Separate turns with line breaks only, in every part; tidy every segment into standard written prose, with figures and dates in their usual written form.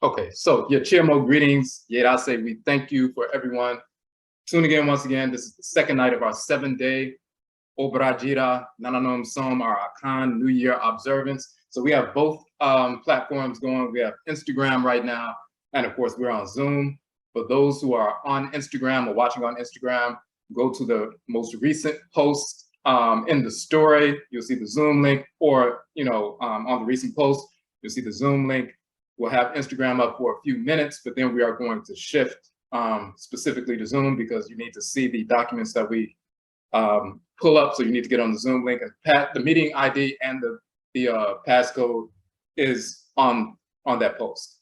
Okay, so Chimo greetings. I say we thank you for everyone tuning in once again. This is the second night of our 7-day Obradwira Nananomsom, our Akan New Year observance. So we have both platforms going. We have Instagram right now, and of course we're on Zoom. For those who are on Instagram or watching on Instagram, go to the most recent post in the story. You'll see the Zoom link, or on the recent post, you'll see the Zoom link. We'll have Instagram up for a few minutes, but then we are going to shift specifically to Zoom because you need to see the documents that we pull up. So you need to get on the Zoom link, and the meeting ID and the passcode is on that post.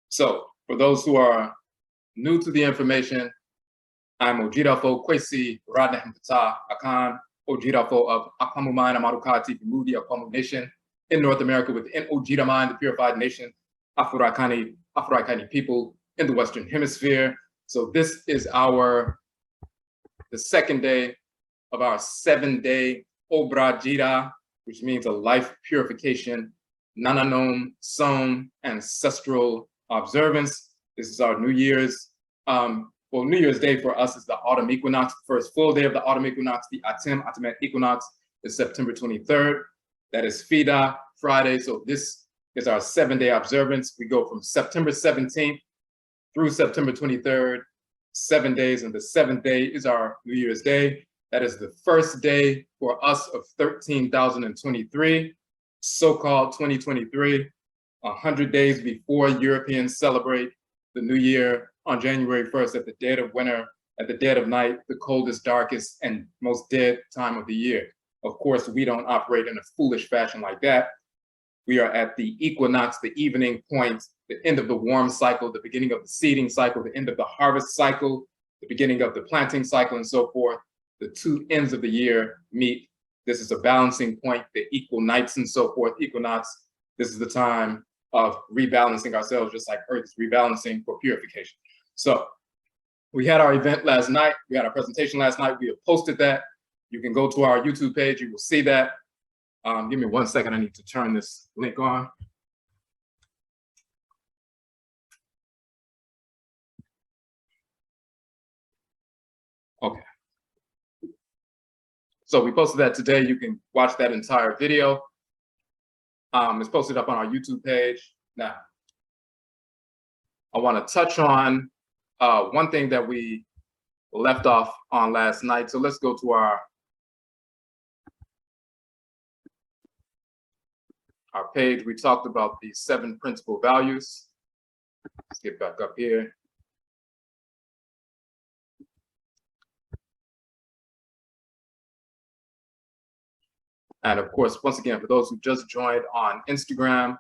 So for those who are new to the information, I'm oh-jee Akan of Aakhuamuman, Amaruka, Atifi, Nubia, in North America within oh-jee, the purified nation, Afuraitkait people in the Western Hemisphere. So this is the second day of our 7-day Obradwira, which means a life purification, Nananomsom, ancestral observance. This is our New Year's. Well, New Year's Day for us is the autumn equinox. The first full day of the autumn equinox, the Atim equinox, is September 23rd. That is Fida, Friday. So this is our 7-day observance. We go from September 17th through September 23rd, 7 days, and the 7th day is our New Year's Day. That is the first day for us of 13,023, so-called 2023, 100 days before Europeans celebrate the New Year on January 1st at the dead of winter, at the dead of night, the coldest, darkest, and most dead time of the year. Of course, we don't operate in a foolish fashion like that. We are at the equinox, the evening point, the end of the warm cycle, the beginning of the seeding cycle, the end of the harvest cycle, the beginning of the planting cycle, and so forth. The two ends of the year meet. This is a balancing point, the equal nights and so forth, equinox. This is the time of rebalancing ourselves, just like Earth is rebalancing for purification. So we had our event last night. We had our presentation last night. We have posted that. You can go to our YouTube page. You will see that. Give me 1 second. I need to turn this link on. Okay. So we posted that today. You can watch that entire video. It's posted up on our YouTube page. Now, I want to touch on one thing that we left off on last night. So let's go to our page. We talked about the 7 principal values. Let's get back up here. And of course, once again, for those who just joined on Instagram,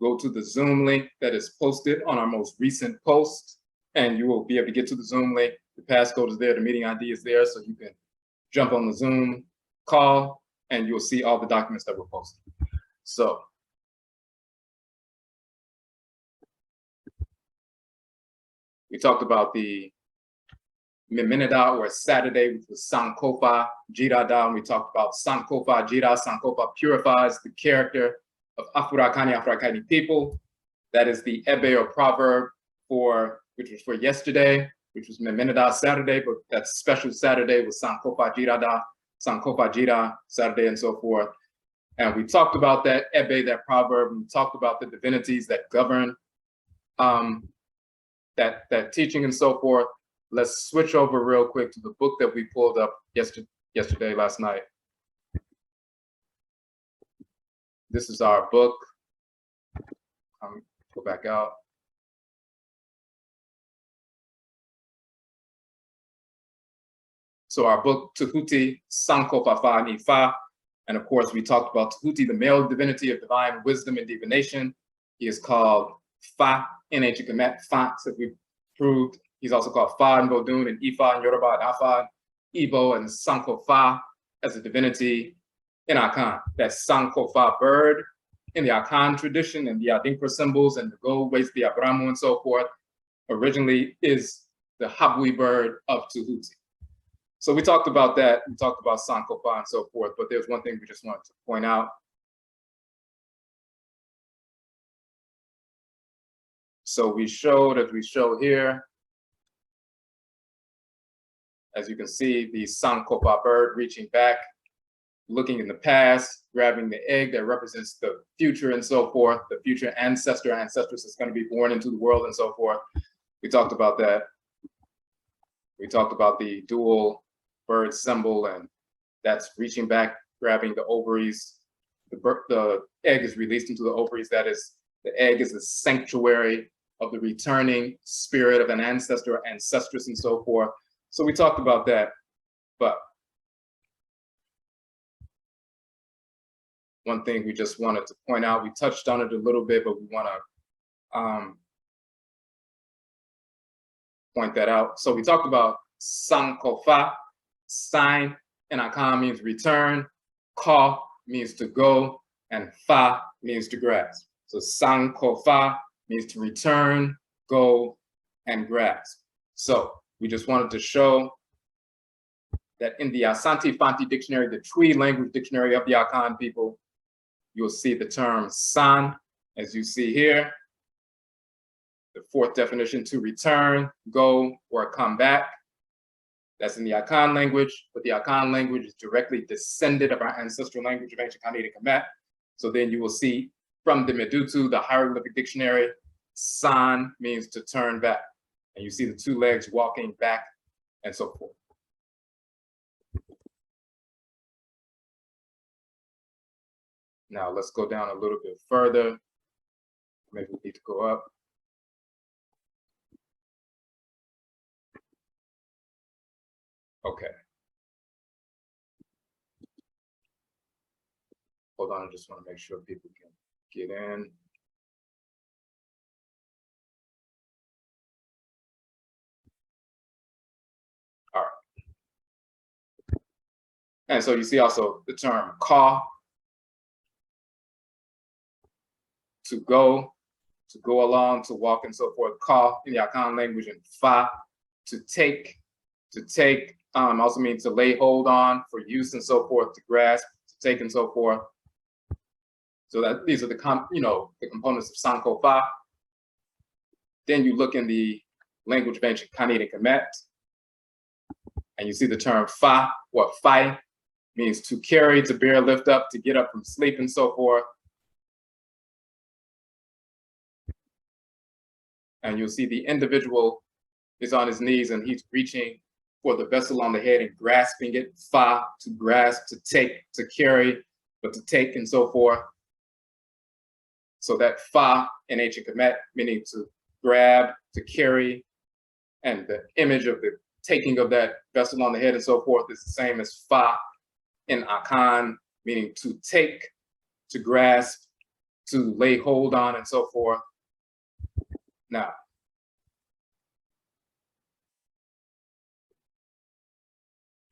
go to the Zoom link that is posted on our most recent post, and you will be able to get to the Zoom link. The passcode is there, the meeting ID is there, so you can jump on the Zoom call and you'll see all the documents that were posted. So we talked about the Memenida, or Saturday, which was Sankofa Jirada, and we talked about Sankofa Jira. Sankofa purifies the character of Afuraitkait people. That is the Ebe, or proverb, which was for yesterday, which was Memenida Saturday, but that special Saturday was Sankofa Jirada, Sankofa Jira Saturday, and so forth. And we talked about that Ebe, that proverb, and we talked about the divinities that govern that teaching and so forth. Let's switch over real quick to the book that we pulled up last night. This is our book. Go back out. So our book, Tehuti, Sankofa Fa Nifa. And of course, we talked about Tehuti, the male divinity of divine wisdom and divination. He is called Fa in ancient Kemet, Fa, as we proved. He's also called Fa in Vodun, and Ifa in Yoruba, and Afa, Igbo, and Sankofa as a divinity in Akan. That's Sankofa bird in the Akan tradition, and the Adinkra symbols, and the gold waist, the Abramu, and so forth, originally is the Habui bird of Tehuti. So we talked about that. We talked about Sankofa and so forth, but there's one thing we just wanted to point out. So we showed, as we show here, as you can see, the Sankofa bird reaching back, looking in the past, grabbing the egg that represents the future and so forth, the future ancestor, ancestress is going to be born into the world and so forth. We talked about that. We talked about the dual bird symbol, and that's reaching back, grabbing the ovaries. The egg is released into the ovaries. That is, the egg is the sanctuary of the returning spirit of an ancestor or ancestress and so forth. So we talked about that, but one thing we just wanted to point out, we touched on it a little bit, but we want to point that out. So we talked about Sankofa, sign in Akan means return, Ka means to go, and Fa means to grasp. So Sankofa means to return, go, and grasp. So we just wanted to show that in the Asante Fanti dictionary, the Twi language dictionary of the Akan people, you'll see the term san, as you see here. The fourth definition, to return, go, or come back. That's in the Akan language, but the Akan language is directly descended of our ancestral language of ancient Khanit and Kamit. So then you will see from the medutu, the hieroglyphic dictionary, san means to turn back. And you see the two legs walking back and so forth. Now let's go down a little bit further. Maybe we need to go up. Okay. Hold on, I just want to make sure people can get in. All right. And so you see also the term ka, to go along, to walk, and so forth. Ka in the Akan language, and fa, to take. To take also means to lay hold on, for use and so forth, to grasp, to take and so forth. So that these are the the components of Sankofa. Then you look in the language of ancient Khanit and Kamit, and you see the term fa, or fai, means to carry, to bear, lift up, to get up from sleep and so forth. And you'll see the individual is on his knees and he's reaching for the vessel on the head and grasping it, fa, to grasp, to take, to carry, but to take and so forth. So that fa in ancient Kemet, meaning to grab, to carry, and the image of the taking of that vessel on the head and so forth is the same as fa in Akan, meaning to take, to grasp, to lay hold on and so forth. Now,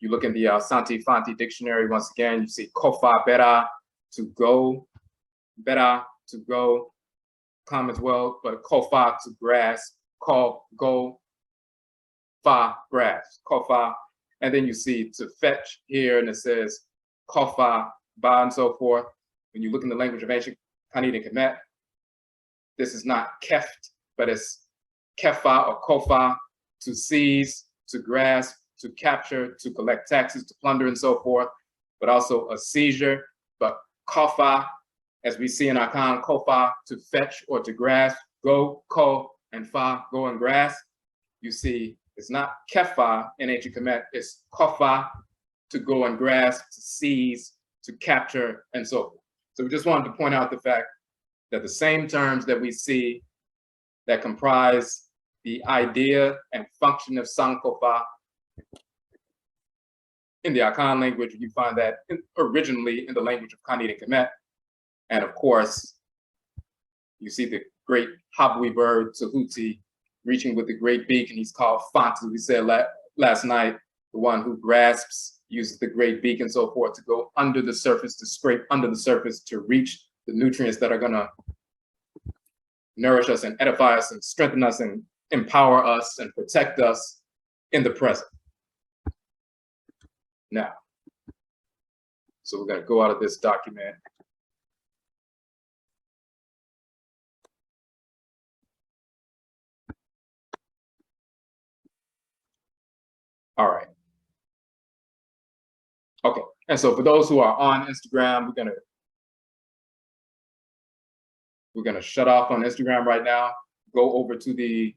you look in the Asante Fanti dictionary, once again, you see kofa, bera, to go, bera, to go, come as well, but kofa, to grasp, ko, go, fa, grasp, kofa. And then you see to fetch here, and it says kofa, ba, and so forth. When you look in the language of ancient Khanit and Kamit, this is not keft, but it's kefa or kofa, to seize, to grasp, to capture, to collect taxes, to plunder, and so forth, but also a seizure. But kofa, as we see in Akan, kofa, to fetch or to grasp, go, ko, and fa, go and grasp. You see, it's not kefa in ancient Kemet, it's kofa, to go and grasp, to seize, to capture, and so forth. So we just wanted to point out the fact that the same terms that we see that comprise the idea and function of Sankofa in the Akan language, you find that originally in the language of Khanit and Kamit. And of course, you see the great Habwi bird, Tahuti, reaching with the great beak, and he's called Fant, as we said last night, the one who grasps, uses the great beak and so forth to go under the surface, to scrape under the surface, to reach the nutrients that are gonna nourish us and edify us and strengthen us and empower us and protect us in the present. now. So we're going to go out of this document. All right. Okay. And so for those who are on Instagram, we're gonna shut off on Instagram right now. Go over to the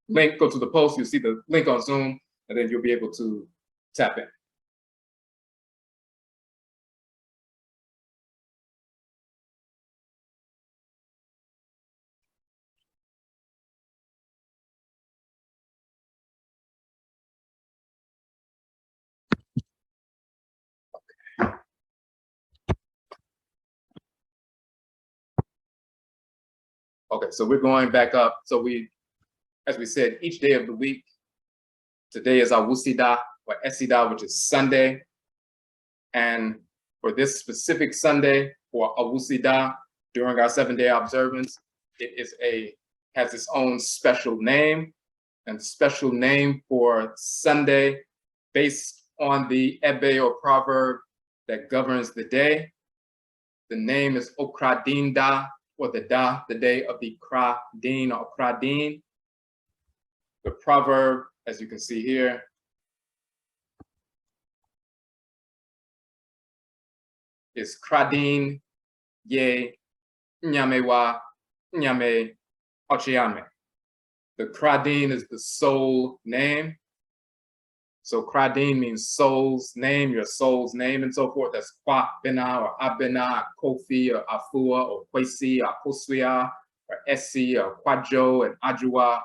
link, go to the post. You'll see the link on Zoom, and then you'll be able to tap in. Okay, so we're going back up. So as we said, each day of the week, today is our Wusida or Esida, which is Sunday. And for this specific Sunday, for Awusida, during our 7-day observance, it has its own special name, and special name for Sunday based on the Ebe or proverb that governs the day. The name is Okradinda, or the day of the Kradin or Kradin. The proverb, as you can see here, is Kradin ye nyamewa nyame Ochayame. The Kradin is the soul name. So Kradin means soul's name, your soul's name, and so forth. That's Kwa Bena or Abena, Kofi or Afua or Kwesi or Koswia or Esi or Kwajo and Ajua,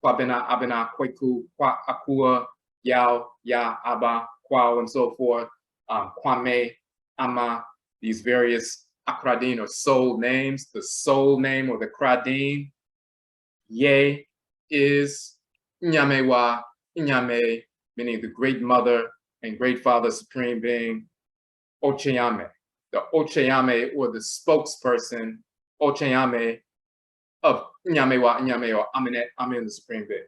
Kwa Bena, Abena, Kweku, Kwa Akua, Yao, Ya, Aba, Kwao, and so forth. Kwame, Ama, these various Akradin or soul names. The soul name or the Kradin, Ye is Nyamewa, Nyame, meaning the great mother and great father supreme being, Ochayame. The Ochayame or the spokesperson, Ochayame of Nyamewa, Nyame or Aminet, Amin, the supreme being.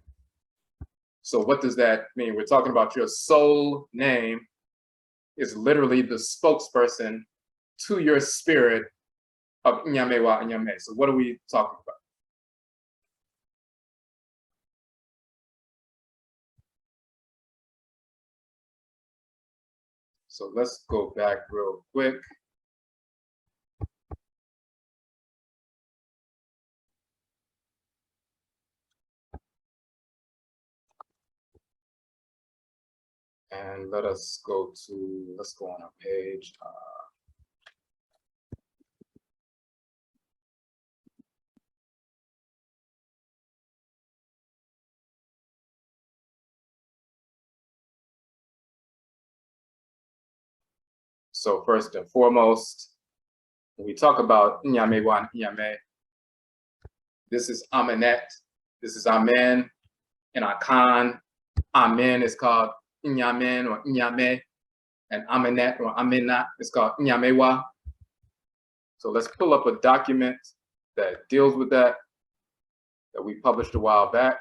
So what does that mean? We're talking about your soul name is literally the spokesperson to your spirit of Nyamewa, Nyame. So what are we talking about? So let's go back real quick. And let's go on our page. So first and foremost, when we talk about Nyamewa Nyame, this is Aminet, this is Amen, and Akan. Amen is called Nyamen or Nyame, and Aminet or Aminat is called Nyamewa. So let's pull up a document that deals with that we published a while back.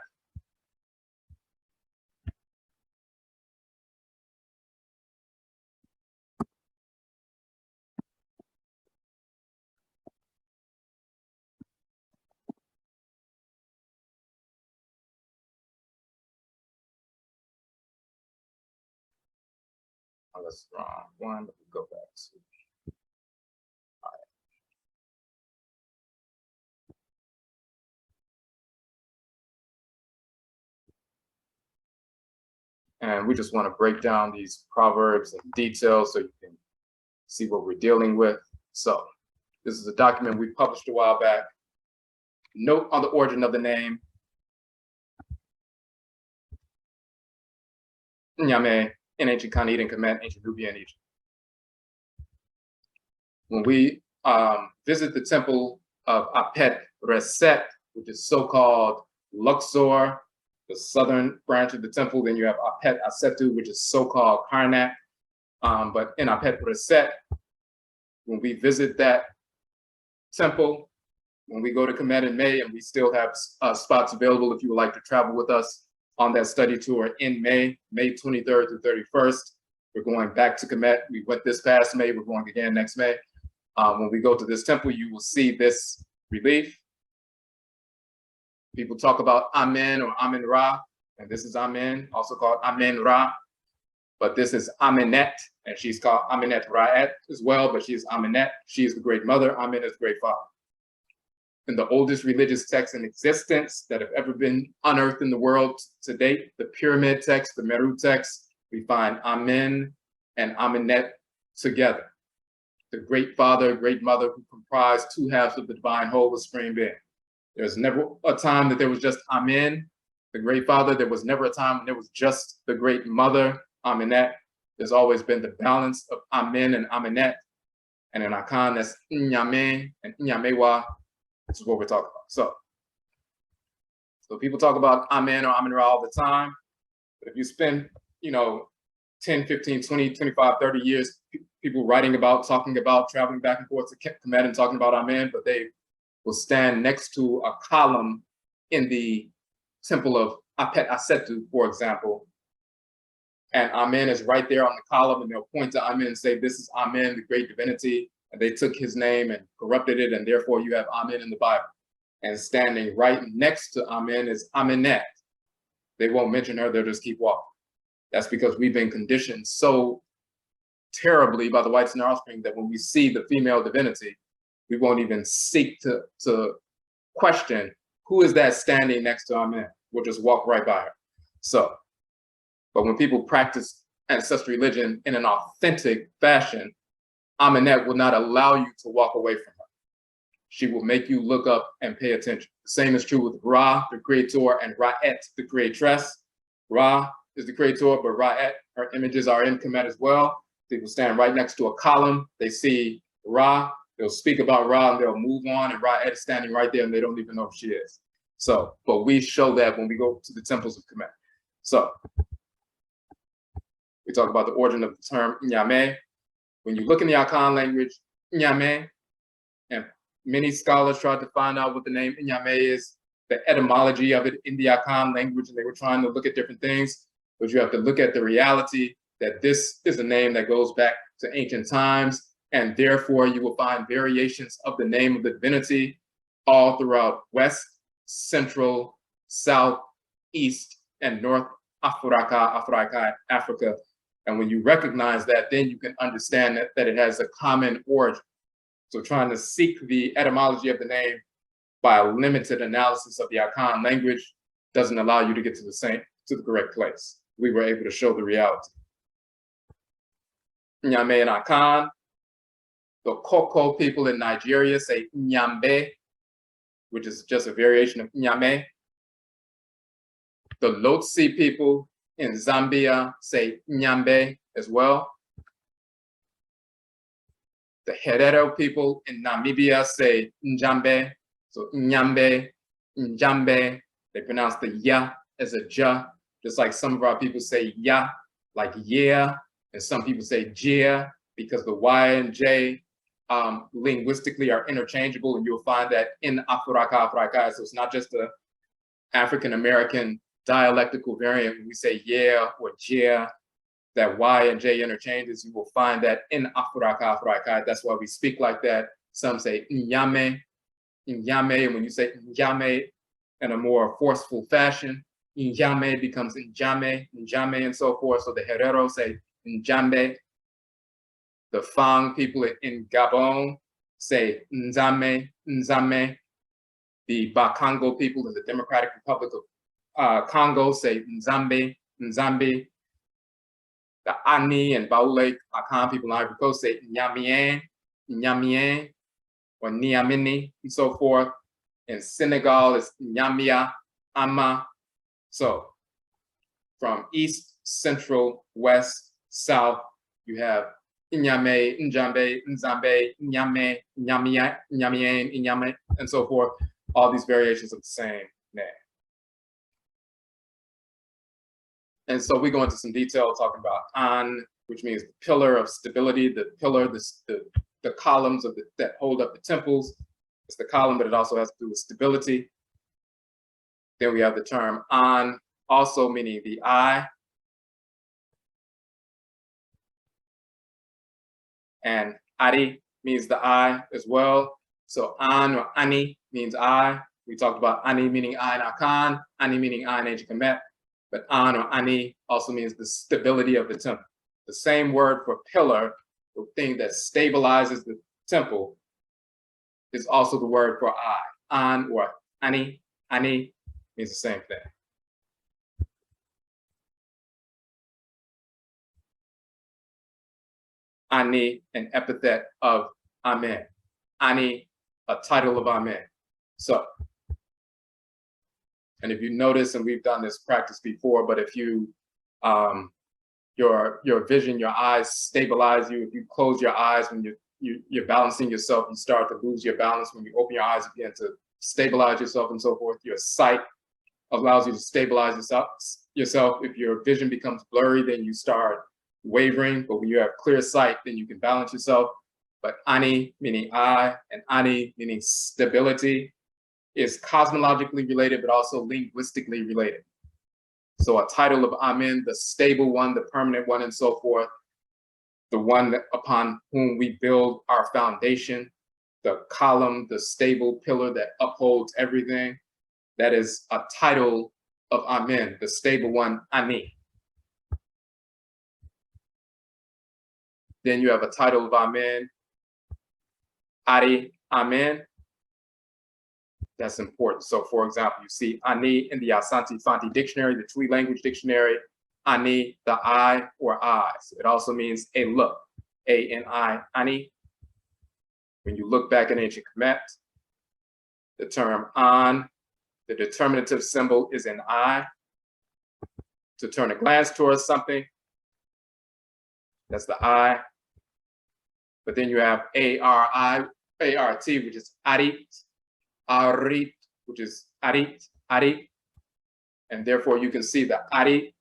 Oh, that's the wrong one. Let me go back to. All right. And we just want to break down these proverbs in detail so you can see what we're dealing with. So this is a document we published a while back. Note on the origin of the name. Nyame in ancient Khanit and Kamit, ancient Nubia in Egypt. When we visit the temple of Apet Reset, which is so-called Luxor, the southern branch of the temple, then you have Apet Asetu, which is so-called Karnak. But in Apet Reset, when we visit that temple, when we go to Kamit in May, and we still have spots available if you would like to travel with us on that study tour in May 23rd through 31st. We're going back to Kamit. We went this past May. We're going again next May. When we go to this temple, you will see this relief. People talk about Amen or Amen Ra, and this is Amen, also called Amen Ra. But this is Amenet, and she's called Amenet Ra'et as well, but she's Amenet. She is the great mother. Amen is the great father. In the oldest religious texts in existence that have ever been unearthed in the world to date, the pyramid text, the Meru text, we find Amen and Amenet together. The great father, great mother who comprise two halves of the divine whole, the supreme being. There's never a time that there was just Amen, the great father. There was never a time when there was just the great mother, Amenet. There's always been the balance of Amen and Amenet. And in Akan, that's Inyame and Inyamewa. This is what we're talking about. So people talk about Amen or Amen Ra all the time. But if you spend, 10, 15, 20, 25, 30 years, people writing about, talking about, traveling back and forth to Kamit and talking about Amen, but they will stand next to a column in the temple of Apet Asetu, for example. And Amen is right there on the column, and they'll point to Amen and say, this is Amen, the great divinity. And they took his name and corrupted it, and therefore you have Amen in the Bible. And standing right next to Amen is Amenet. They won't mention her, they'll just keep walking. That's because we've been conditioned so terribly by the whites in our offspring that when we see the female divinity, we won't even seek to question who is that standing next to Amen. We'll just walk right by her. But when people practice ancestral religion in an authentic fashion, Amenet will not allow you to walk away from her. She will make you look up and pay attention. The same is true with Ra, the creator, and Ra'et, the creatress. Ra is the creator, but Ra'et, her images are in Kamit as well. People stand right next to a column. They see Ra, they'll speak about Ra, and they'll move on, and Ra'et is standing right there, and they don't even know who she is. But we show that when we go to the temples of Kamit. We talk about the origin of the term Nyame. When you look in the Akan language, Nyame, and many scholars tried to find out what the name Nyame is, the etymology of it in the Akan language, and they were trying to look at different things, but you have to look at the reality that this is a name that goes back to ancient times, and therefore you will find variations of the name of the divinity all throughout West, Central, South, East, and North Afuraitkait, Africa. And when you recognize that, then you can understand that it has a common origin. So trying to seek the etymology of the name by a limited analysis of the Akan language doesn't allow you to get to the correct place. We were able to show the reality. Nyame and Akan. The Koko people in Nigeria say Nyambe, which is just a variation of Nyame. The Lotsi people in Zambia say Nyambe as well. The Herero people in Namibia say Njambe. So Nyambe, Njambe. They pronounce the ya as a ja, just like some of our people say ya, like yeah, and some people say jia, because the Y and J linguistically are interchangeable, and you'll find that in Afuraitkait. So it's not just the African-American dialectical variant. When we say yeah or jia, that Y and J interchanges, you will find that in Afuraitkait. That's why we speak like that. Some say Nyame, Nyame, and when you say Nyame in a more forceful fashion, Nyame becomes Njame, Njame, and so forth. So the Herero say Njambe. The Fang people in Gabon say Nzame, Nzame. The Bakongo people in the Democratic Republic of Congo say Nzambe, Nzambe. The Ani and Baule Akan people in Ivory Coast say Nyamien, Nyamien, or Niamini, and so forth. In Senegal, it's Nyamia, Ama. So from East, Central, West, South, you have Nyame, Njambe, Nzambe, Nyame, Nyamia, Nyamien, Nyame, and so forth. All these variations of the same name. And so we go into some detail talking about An, which means the pillar of stability, the pillar, the columns of that hold up the temples. It's the column, but it also has to do with stability. Then we have the term An, also meaning the eye. And Ari means the I as well. So An or Ani means I. We talked about Ani meaning I in Akan, Ani meaning I in ancient Kemet, but An or Ani also means the stability of the temple. The same word for pillar, the thing that stabilizes the temple, is also the word for I. An or Ani, Ani means the same thing. Ani, an epithet of Amen. Ani, a title of Amen. So, and if you notice, and we've done this practice before, but if you, your vision, your eyes stabilize you. If you close your eyes when you're balancing yourself, you start to lose your balance. When you open your eyes, you begin to stabilize yourself and so forth. Your sight allows you to stabilize yourself. If your vision becomes blurry, then you start wavering. But when you have clear sight, then you can balance yourself. But Ani, meaning I, and Ani, meaning stability, is cosmologically related, but also linguistically related. So a title of Amen, the stable one, the permanent one, and so forth, the one that, upon whom we build our foundation, the column, the stable pillar that upholds everything. That is a title of Amen, the stable one, Ani. Then you have a title of Amen, Ari, Amen. That's important. So for example, you see Ani in the Asante Fanti dictionary, the Twi language dictionary, Ani, the eye or eyes. It also means a look, A-N-I, Ani. When you look back in ancient Kemet, the term An, the determinative symbol is an eye. To turn a glance towards something, that's the eye. But then you have A-R-I-A-R-T, which is Arit, Arit, which is Arit, Arit. And therefore you can see the Arit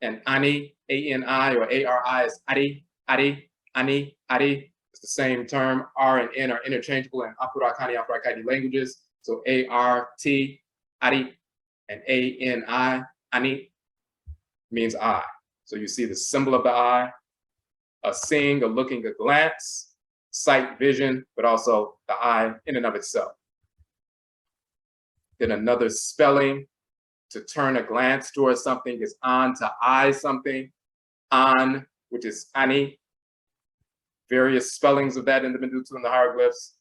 and Ani, A-N-I or A-R-I is Ari, Ari, Ani, Ari. It's the same term. R and N are interchangeable in Afuraitkait languages. So A-R-T, Ari, and A-N-I, Ani, means eye. So you see the symbol of the eye, a seeing, a looking, a glance, sight, vision, but also the eye in and of itself. Then another spelling to turn a glance towards something is An, to eye something. An, which is Ani. Various spellings of that in the medutu and the hieroglyphs.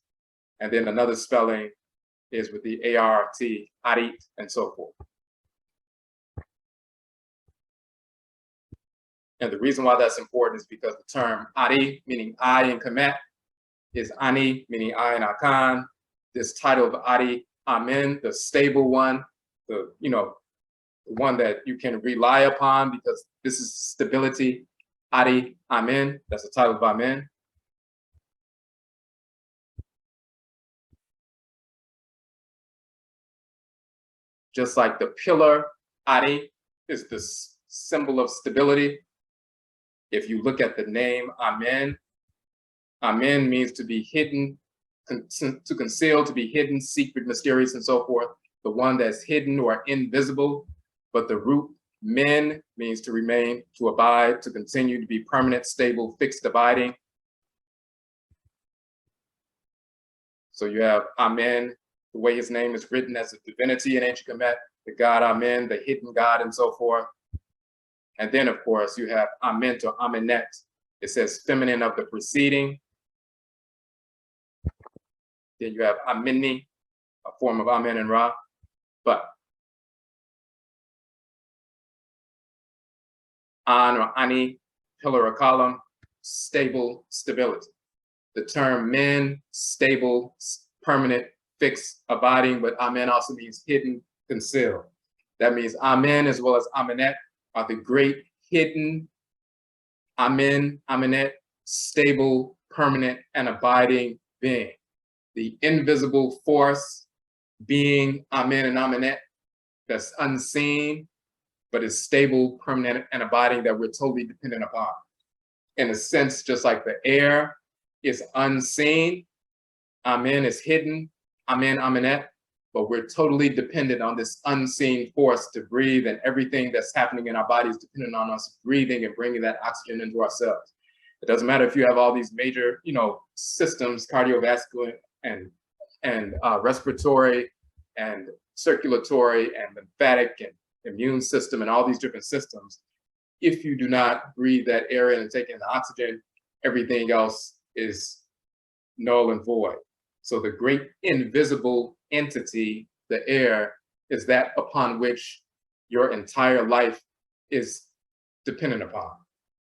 And then another spelling is with the A-R-T, Arit, and so forth. And the reason why that's important is because the term Ari, meaning I in Kemet, is Ani, meaning I in Akan. This title of Ari, Amen, the stable one, the one that you can rely upon because this is stability. Ari, Amen, that's the title of Amen. Just like the pillar, Ari is the symbol of stability. If you look at the name Amen, Amen means to be hidden, to conceal, to be hidden, secret, mysterious, and so forth. The one that's hidden or invisible, but the root men means to remain, to abide, to continue, to be permanent, stable, fixed, abiding. So you have Amen, the way his name is written as a divinity in ancient Kemet, the God Amen, the hidden God, and so forth. And then, of course, you have Ament or Amenet. It says feminine of the preceding. Then you have Amini, a form of Amen and Ra. But An or Ani, pillar or column, stable, stability. The term men, stable, permanent, fixed, abiding, but Amen also means hidden, concealed. That means Amen as well as Amenet are the great hidden, Amen, Amenet, stable, permanent, and abiding being. The invisible force being Amen and Amenet that's unseen, but is stable, permanent, and abiding that we're totally dependent upon. In a sense, just like the air is unseen, Amen is hidden, Amen, Amenet, but we're totally dependent on this unseen force to breathe, and everything that's happening in our bodies dependent on us breathing and bringing that oxygen into ourselves. It doesn't matter if you have all these major, systems, cardiovascular and respiratory and circulatory and lymphatic and immune system and all these different systems. If you do not breathe that air in and take in the oxygen, everything else is null and void. So the great invisible entity, the air, is that upon which your entire life is dependent upon.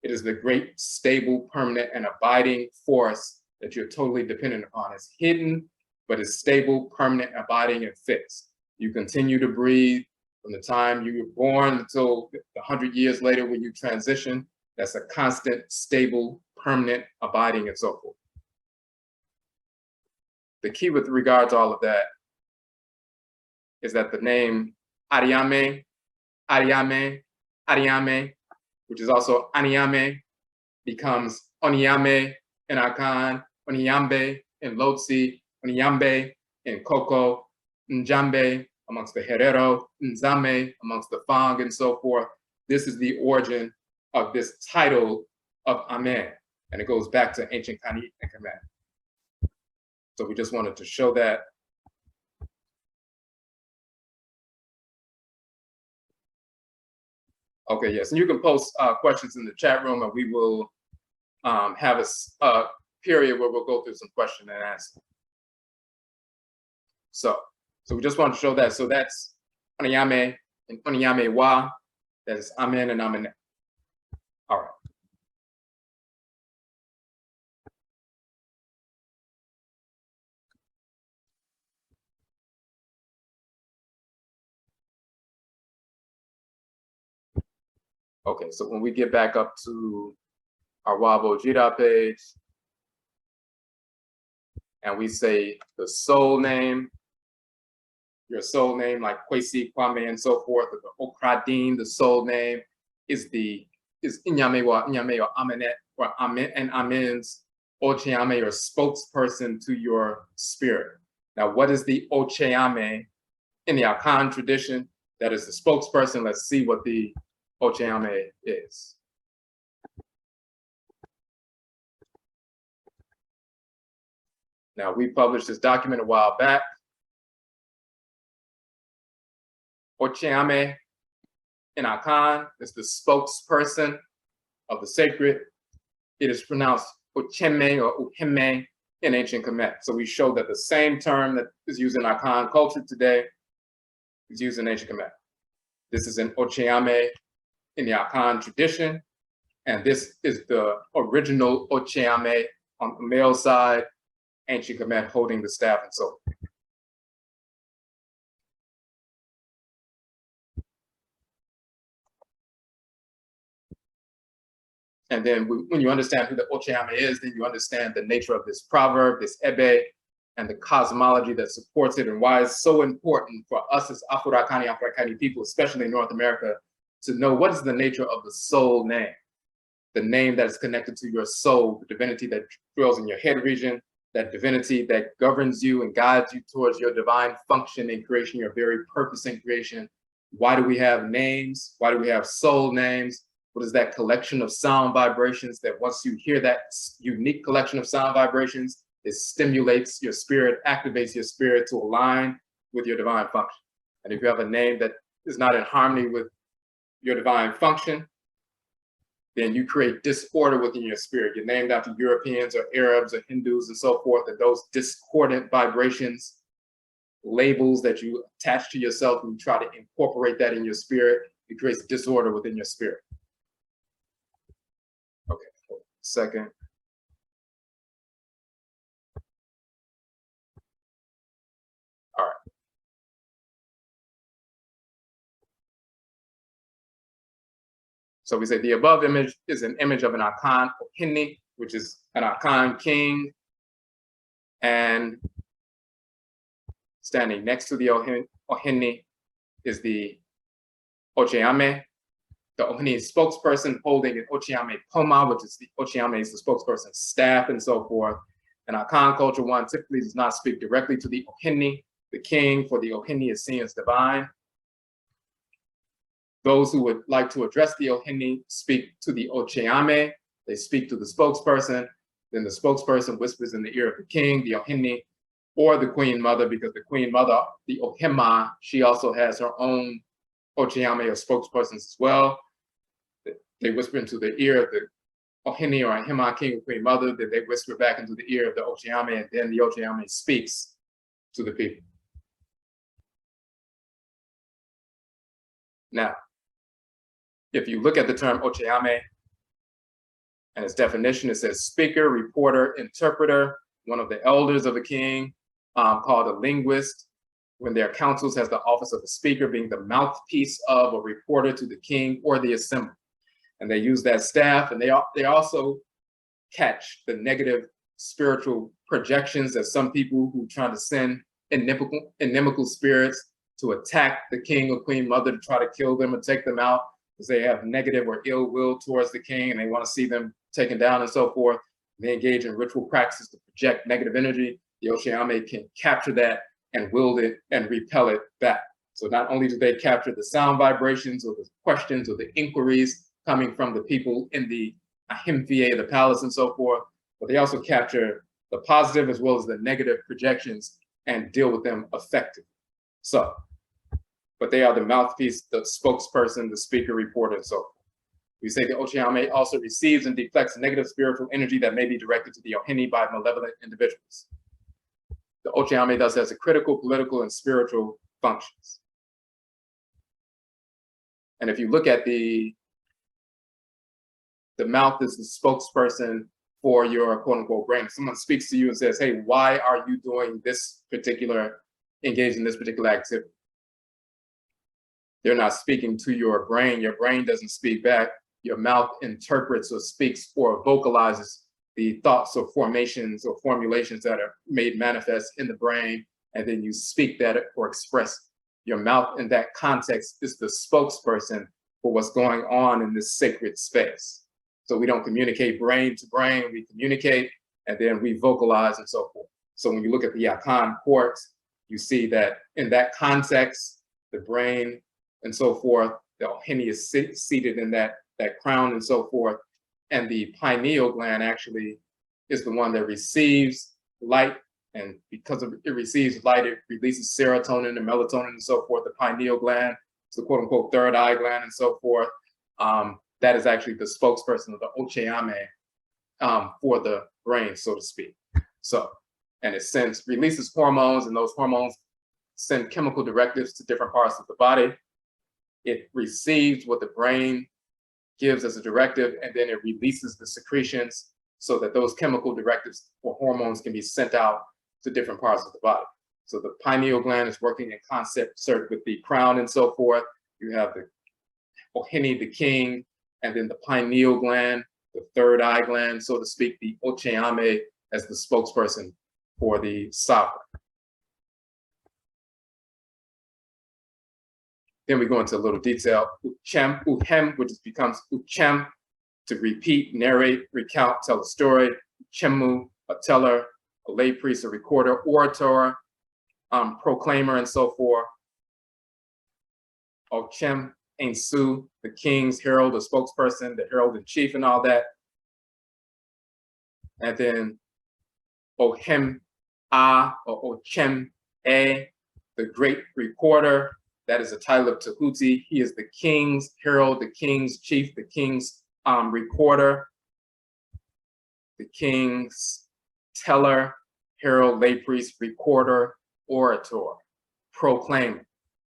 It is the great, stable, permanent, and abiding force that you're totally dependent upon. It's hidden, but it's stable, permanent, abiding, and fixed. You continue to breathe from the time you were born until 100 years later when you transition. That's a constant, stable, permanent, abiding, and so forth. The key with regard to all of that is that the name Ariame, which is also Anyame, becomes Onyame in Akan, Onyambe in Lotsi, Onyambe in Koko, Njambe amongst the Herero, Nzame amongst the Fang, and so forth. This is the origin of this title of Amen, and it goes back to ancient Khanit and Kamit. So we just wanted to show that. Okay, yes, and you can post questions in the chat room, and we will have a period where we'll go through some question and answer. So we just wanted to show that. So that's Onyame and Onyame wa. That is Amen and Amen. All right. Okay, so when we get back up to our oh-jee page, and we say the soul name, your soul name, like Kwesi, Kwame, and so forth, or the Okradin, the soul name, is Inyame or Amenet, or Amen and Amen's Ochayame, or spokesperson to your spirit. Now, what is the Ochayame in the Akan tradition? That is the spokesperson. Let's see what the Ochayame is. Now, we published this document a while back. Ochayame in Akan is the spokesperson of the sacred. It is pronounced Ocheme or Uheme in ancient Kemet. So we show that the same term that is used in Akan culture today is used in ancient Kemet. This is an Ochayame in the Akan tradition, and this is the original Ochayame on the male side, ancient Kemet holding the staff and so forth. And then when you understand who the Ochayame is, then you understand the nature of this proverb, this ebe, and the cosmology that supports it, and why it's so important for us as Afuraitkait people, especially in North America, to know what is the nature of the soul name, the name that is connected to your soul, the divinity that dwells in your head region, that divinity that governs you and guides you towards your divine function in creation, your very purpose in creation. Why do we have names? Why do we have soul names? What is that collection of sound vibrations that once you hear that unique collection of sound vibrations, it stimulates your spirit, activates your spirit to align with your divine function. And if you have a name that is not in harmony with your divine function, then you create disorder within your spirit. You're named after Europeans or Arabs or Hindus and so forth, and those discordant vibrations, labels that you attach to yourself, and you try to incorporate that in your spirit, it creates disorder within your spirit. Okay, hold on a second. All right. So we say the above image is an image of an Akan Ohinni, which is an Akan king, and standing next to the Ohinni is the Ochayame. The Ohinni spokesperson holding an Ochayame poma, which is the Ochayame is the spokesperson's staff and so forth. In Akan culture, one typically does not speak directly to the Ohinni, the king, for the Ohinni is seen as divine. Those who would like to address the Ohinni speak to the Ochayame, They speak to the spokesperson, then the spokesperson whispers in the ear of the king, the Ohini, or the queen mother, because the queen mother, the Ohima, she also has her own Ochayame or spokespersons as well. They whisper into the ear of the Ohini or Ohima, king or queen mother, then they whisper back into the ear of the Ochayame, and then the Ochayame speaks to the people. Now, if you look at the term Ochayame and its definition, it says speaker, reporter, interpreter, one of the elders of a king, called a linguist, when their councils has the office of the speaker, being the mouthpiece of a reporter to the king or the assembly. And they use that staff, and they also catch the negative spiritual projections that some people who try to send inimical spirits to attack the king or queen mother to try to kill them or take them out, because they have negative or ill will towards the king and they want to see them taken down and so forth. They engage in ritual practices to project negative energy. The Ochayame can capture that and wield it and repel it back. So not only do they capture the sound vibrations or the questions or the inquiries coming from the people in the ahimfie, the palace and so forth, but they also capture the positive as well as the negative projections and deal with them effectively. So, but they are the mouthpiece, the spokesperson, the speaker, reporter, and so forth. We say the Ochayame also receives and deflects negative spiritual energy that may be directed to the Ohini by malevolent individuals. The Ochayame thus has a critical, political, and spiritual functions. And if you look at the mouth is the spokesperson for your quote unquote brain. If someone speaks to you and says, hey, why are you doing this particular, engaged in this particular activity? They're not speaking to your brain. Your brain doesn't speak back. Your mouth interprets or speaks or vocalizes the thoughts or formations or formulations that are made manifest in the brain, and then you speak that or express. Your mouth in that context is the spokesperson for what's going on in this sacred space. So we don't communicate brain to brain, we communicate and then we vocalize and so forth. So when you look at the Akan court, you see that in that context, the brain and so forth, the Ohini is seated in that crown and so forth. And the pineal gland actually is the one that receives light. And because it receives light, it releases serotonin and melatonin and so forth. The pineal gland is the quote unquote third eye gland and so forth. That is actually the spokesperson of the Ochayame for the brain, so to speak. So, and it releases hormones, and those hormones send chemical directives to different parts of the body. It receives what the brain gives as a directive, and then it releases the secretions so that those chemical directives or hormones can be sent out to different parts of the body. So the pineal gland is working in concert with the crown and so forth. You have the Ohini, the king, and then the pineal gland, the third eye gland, so to speak, the Ochayame as the spokesperson for the sovereign. Then we go into a little detail. Uchem, uhem, which becomes uchem, to repeat, narrate, recount, tell a story. Uchemu, a teller, a lay priest, a recorder, orator, proclaimer, and so forth. Ochem, Ainsu, the king's herald, the spokesperson, the herald in chief, and all that. And then Ohem A or Ochem A, the great recorder. That is a title of Tahuti. He is the king's herald, the king's chief, the king's recorder, the king's teller, herald, lay priest, recorder, orator, proclaimer,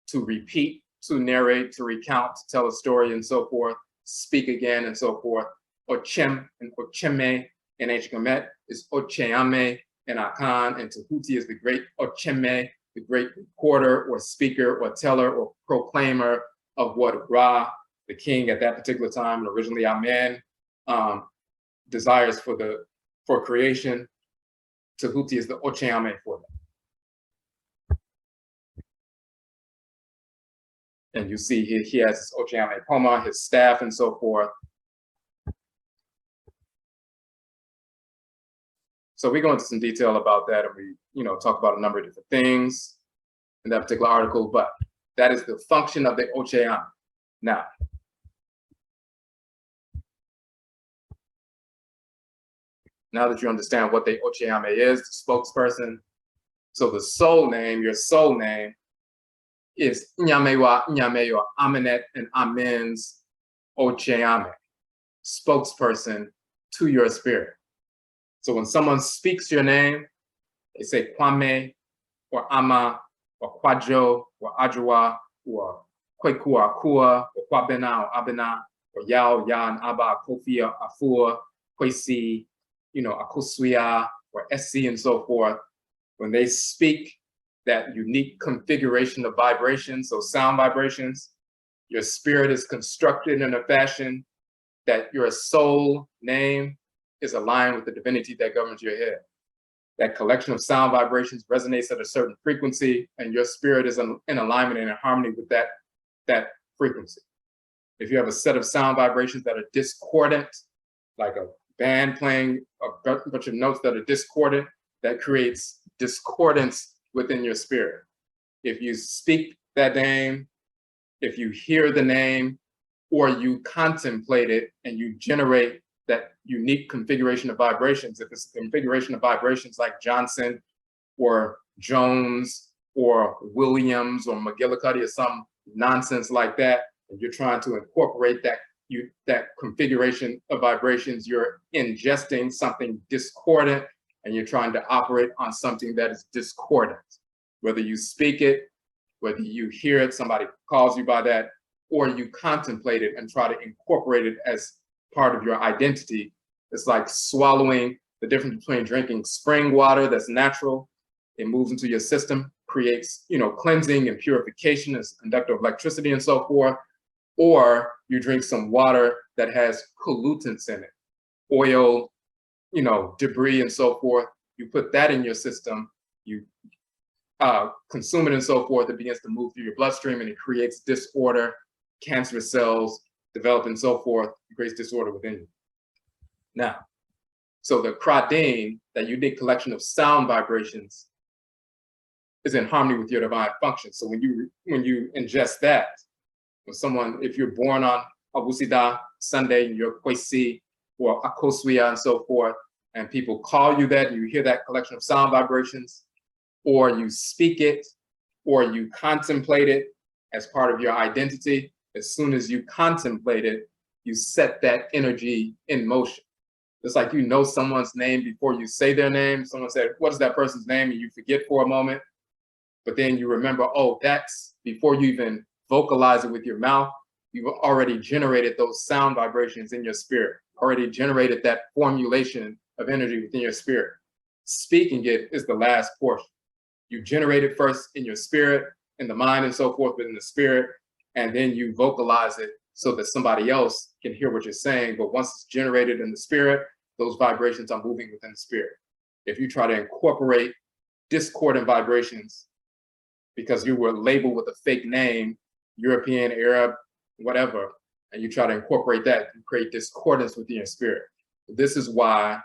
to repeat, to narrate, to recount, to tell a story, and so forth, speak again, and so forth. Ochem and Ocheme in ancient Kemet is Ochayame in Akan, and Tahuti is the great Ocheme, the great recorder or speaker or teller or proclaimer of what Ra, the king at that particular time, and originally Amen, desires for creation. Tahuti is the Ochayame for that. And you see he has his Ochayame Poma, his staff, and so forth. So we go into some detail about that, and we talk about a number of different things in that particular article, but that is the function of the Ochayame. Now, Now that you understand what the Ochayame is, the spokesperson, so the soul name, your soul name, is Nyamewa, Nyamewa, Amenet, and Amen's Ochayame, spokesperson to your spirit. So when someone speaks your name, they say Kwame, or Ama, or Kwajo, or Ajwa, or Kwekua Kua, or Kwabena, or Abena, or Yao, Yan, Aba, Kofia, Afua, Kwesi, Akoswia, or SC, and so forth. When they speak that unique configuration of vibrations, so sound vibrations, your spirit is constructed in a fashion that your soul name is aligned with the divinity that governs your head. That collection of sound vibrations resonates at a certain frequency, and your spirit is in alignment and in harmony with that frequency. If you have a set of sound vibrations that are discordant, like a band playing a bunch of notes that are discordant, that creates discordance within your spirit. If you speak that name, if you hear the name, or you contemplate it and you generate that unique configuration of vibrations, if it's a configuration of vibrations like Johnson or Jones or Williams or McGillicuddy or some nonsense like that, and you're trying to incorporate that configuration of vibrations, you're ingesting something discordant and you're trying to operate on something that is discordant. Whether you speak it, whether you hear it, somebody calls you by that, or you contemplate it and try to incorporate it as part of your identity. It's like swallowing. The difference between drinking spring water that's natural, it moves into your system, creates cleansing and purification as conductor of electricity and so forth, or you drink some water that has pollutants in it, oil, debris and so forth. You put that in your system, you consume it and so forth, it begins to move through your bloodstream and it creates disorder, cancerous cells develop and so forth, it creates disorder within you. Now, so the Kradim, that unique collection of sound vibrations, is in harmony with your divine function. So when you ingest that, if you're born on Abusida Sunday, you're Kwesi or Akoswia and so forth, and people call you that, and you hear that collection of sound vibrations, or you speak it, or you contemplate it as part of your identity, as soon as you contemplate it, you set that energy in motion. It's like someone's name before you say their name. Someone said, what is that person's name? And you forget for a moment, but then you remember, oh, that's before you even vocalize it with your mouth, you've already generated those sound vibrations in your spirit, already generated that formulation of energy within your spirit. Speaking it is the last portion. You generate it first in your spirit, in the mind and so forth, but in the spirit, and then you vocalize it so that somebody else can hear what you're saying. But once it's generated in the spirit, those vibrations are moving within the spirit. If you try to incorporate discordant vibrations because you were labeled with a fake name, European, Arab, whatever, and you try to incorporate that, you create discordance within your spirit. This is why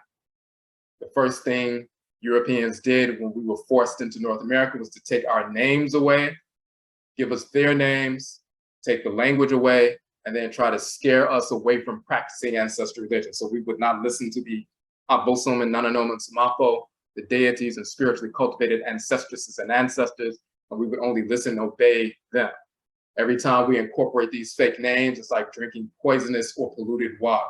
the first thing Europeans did when we were forced into North America was to take our names away, give us their names, take the language away, and then try to scare us away from practicing ancestral religion. So we would not listen to the Abosom and Nananomsom, the deities and spiritually cultivated ancestresses and ancestors, and we would only listen and obey them. Every time we incorporate these fake names, it's like drinking poisonous or polluted water.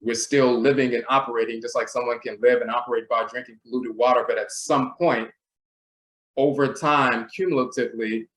We're still living and operating just like someone can live and operate by drinking polluted water, but at some point, over time, cumulatively,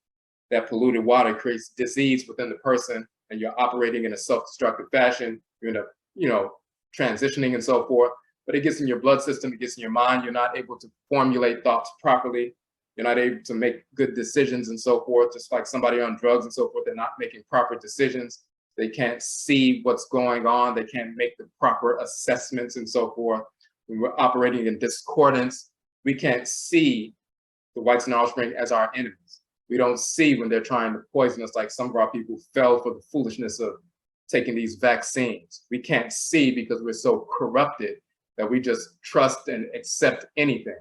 that polluted water creates disease within the person, and you're operating in a self-destructive fashion. You end up, transitioning and so forth, but it gets in your blood system, it gets in your mind. You're not able to formulate thoughts properly. You're not able to make good decisions and so forth, just like somebody on drugs and so forth. They're not making proper decisions. They can't see what's going on. They can't make the proper assessments and so forth. When we're operating in discordance, we can't see the whites and offspring as our enemies. We don't see when they're trying to poison us, like some of our people fell for the foolishness of taking these vaccines. We can't see because we're so corrupted that we just trust and accept anything.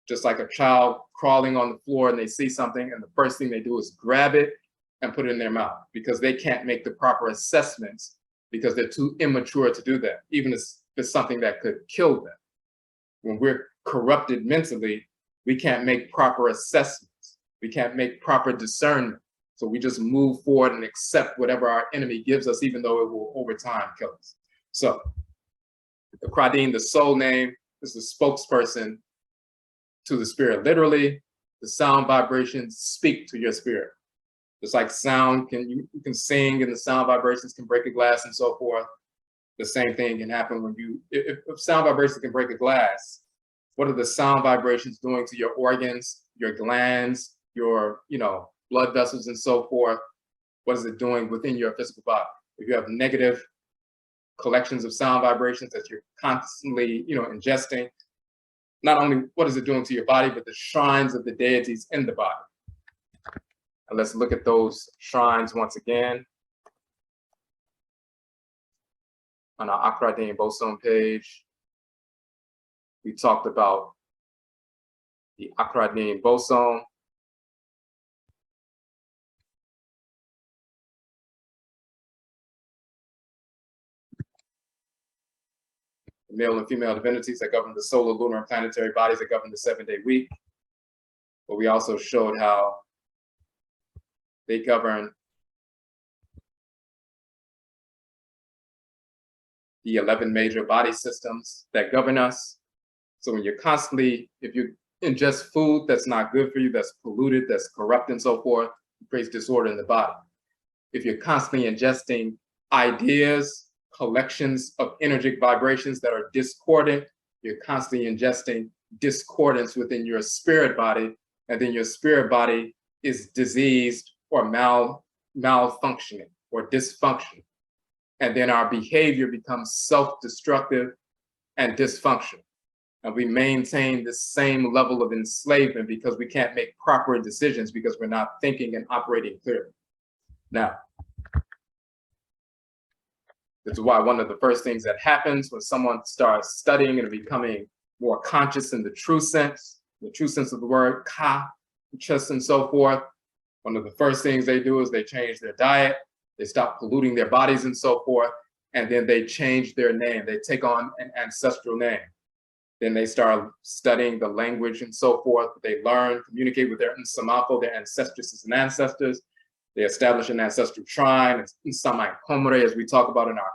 Just like a child crawling on the floor and they see something and the first thing they do is grab it and put it in their mouth because they can't make the proper assessments because they're too immature to do that, even if it's something that could kill them. When we're corrupted mentally, we can't make proper assessments. We can't make proper discernment. So we just move forward and accept whatever our enemy gives us, even though it will over time kill us. So the Kradin, the soul name, is the spokesperson to the spirit. Literally, the sound vibrations speak to your spirit. Just like sound, you can sing and the sound vibrations can break a glass and so forth. The same thing can happen when if sound vibrations can break a glass, what are the sound vibrations doing to your organs, your glands, your blood vessels and so forth? What is it doing within your physical body? If you have negative collections of sound vibrations that you're constantly ingesting, not only what is it doing to your body, but the shrines of the deities in the body. And let's look at those shrines once again. On our Aakhuamuman Bosom page, we talked about the Aakhuamuman Bosom. The male and female divinities that govern the solar, lunar, and planetary bodies that govern the 7-day week. But we also showed how they govern the 11 major body systems that govern us. So when you're constantly, if you ingest food that's not good for you, that's polluted, that's corrupt and so forth, it creates disorder in the body. If you're constantly ingesting ideas, collections of energetic vibrations that are discordant, you're constantly ingesting discordance within your spirit body, and then your spirit body is diseased or malfunctioning or dysfunctional. And then our behavior becomes self-destructive and dysfunctional. And we maintain the same level of enslavement because we can't make proper decisions because we're not thinking and operating clearly. Now, this is why one of the first things that happens when someone starts studying and becoming more conscious in the true sense of the word, conscious and so forth, one of the first things they do is they change their diet, they stop polluting their bodies and so forth, and then they change their name. They take on an ancestral name. Then they start studying the language and so forth. They learn, communicate with their Nsamafo, their ancestresses and ancestors. They establish an ancestral shrine, Nsamai as we talk about in our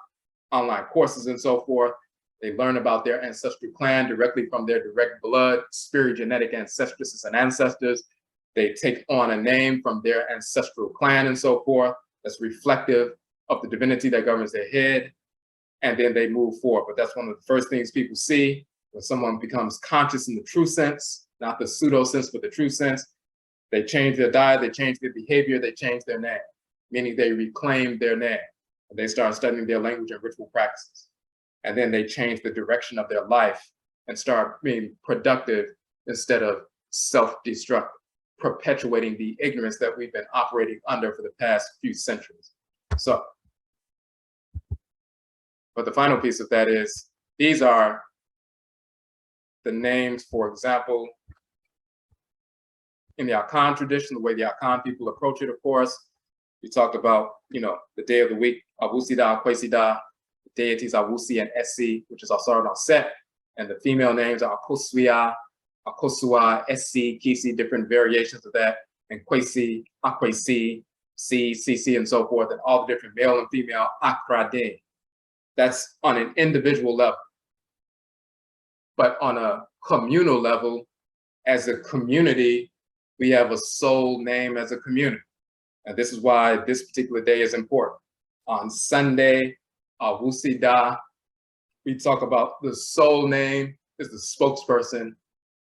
online courses and so forth. They learn about their ancestral clan directly from their direct blood, spirit-genetic ancestresses and ancestors. They take on a name from their ancestral clan and so forth that's reflective of the divinity that governs their head, and then they move forward. But that's one of the first things people see when someone becomes conscious in the true sense, not the pseudo sense, but the true sense. They change their diet, they change their behavior, they change their name, meaning they reclaim their name. And they start studying their language and ritual practices. And then they change the direction of their life and start being productive instead of self-destructive, perpetuating the ignorance that we've been operating under for the past few centuries. So, but the final piece of that is, these are the names, for example, in the Akan tradition, the way the Akan people approach it, of course. We talked about, the day of the week, Awusida, Kwesida, the deities Awusi and Esi, which is also on Set, and the female names are Akosua, Esi, Kisi, different variations of that, and Kwesi, Akwesi, Cc, and so forth, and all the different male and female Akrade. That's on an individual level. But on a communal level, as a community, we have a soul name as a community. And this is why this particular day is important. On Sunday, Awusida, we talk about the soul name is the spokesperson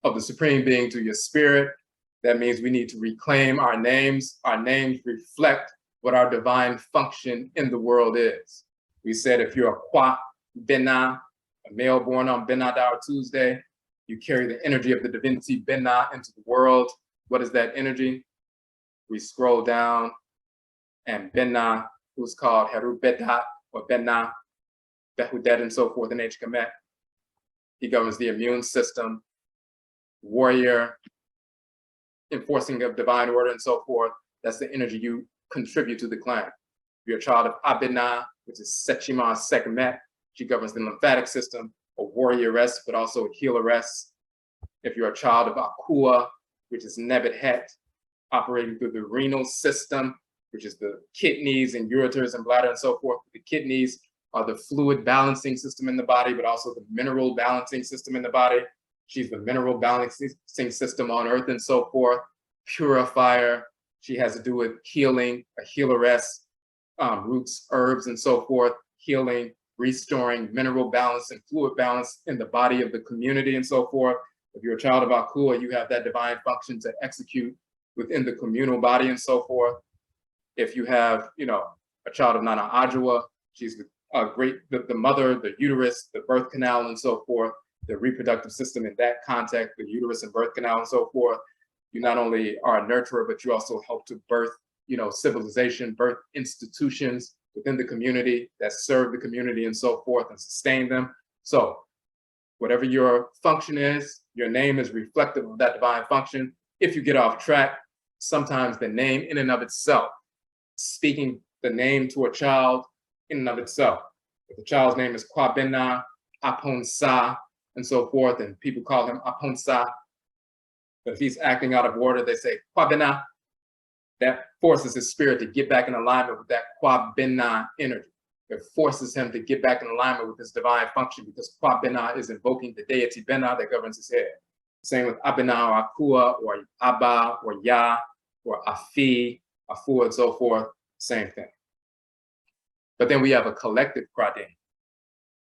of the Supreme Being to your spirit. That means we need to reclaim our names. Our names reflect what our divine function in the world is. We said if you're a Kwa Bena, a male born on Benadar Tuesday, you carry the energy of the divinity Bena into the world. What is that energy? We scroll down, and Bena, who's called Herubedat or Bena, Behudet, and so forth in Kamet. He governs the immune system, warrior, enforcing of divine order, and so forth. That's the energy you contribute to the clan. If you're a child of Abena, which is Sechima Sekhmet, she governs the lymphatic system. a warrioress, but also a healeress. If you're a child of Akua, which is Nebet-Het, operating through the renal system, which is the kidneys and ureters and bladder and so forth. The kidneys are the fluid balancing system in the body, but also the mineral balancing system in the body. She's the mineral balancing system on earth and so forth. Purifier, she has to do with healing, a healeress, roots, herbs, and so forth, healing, restoring mineral balance and fluid balance in the body of the community and so forth. If you're a child of Akua, you have that divine function to execute within the communal body and so forth. If you have, a child of Nana Ajua, she's the mother, the uterus, the birth canal and so forth, the reproductive system in that context, the uterus and birth canal and so forth. You not only are a nurturer, but you also help to birth, civilization, birth institutions within the community that serve the community and so forth and sustain them. So whatever your function is, your name is reflective of that divine function. If you get off track, sometimes the name in and of itself, speaking the name to a child in and of itself. If the child's name is Kwabena, Aponsa, and so forth, and people call him Aponsa, but if he's acting out of order, they say Kwabena. That forces his spirit to get back in alignment with that Kwabena energy. It forces him to get back in alignment with his divine function because Kwabena is invoking the deity Bena that governs his head. Same with Abena or Akua or Abba or Ya or Afi, Afu, and so forth, same thing. But then we have a collective Kradin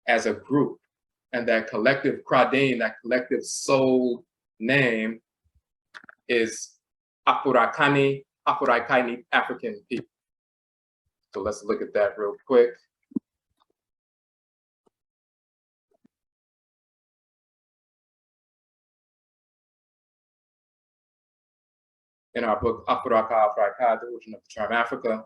as a group. And that collective Kradin, that collective soul name is Afuraitkait African people. So let's look at that real quick. In our book, Afuraitkait, the origin of the term Africa,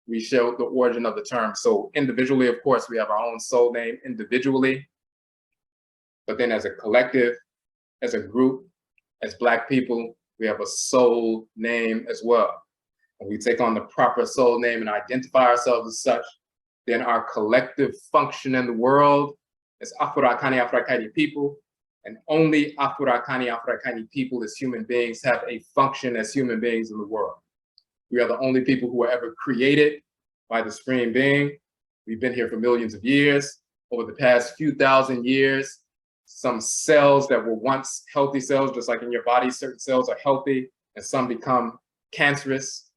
we show the origin of the term. So individually, of course, we have our own soul name individually, but then as a collective, as a group, as Black people, we have a soul name as well. When we take on the proper soul name and identify ourselves as such, then our collective function in the world is Afuraitkait people, and only Afuraitkait people as human beings have a function as human beings in the world. We are the only people who were ever created by the Supreme Being. We've been here for millions of years. Over the past few thousand years, some cells that were once healthy cells, just like in your body, certain cells are healthy and some become cancerous.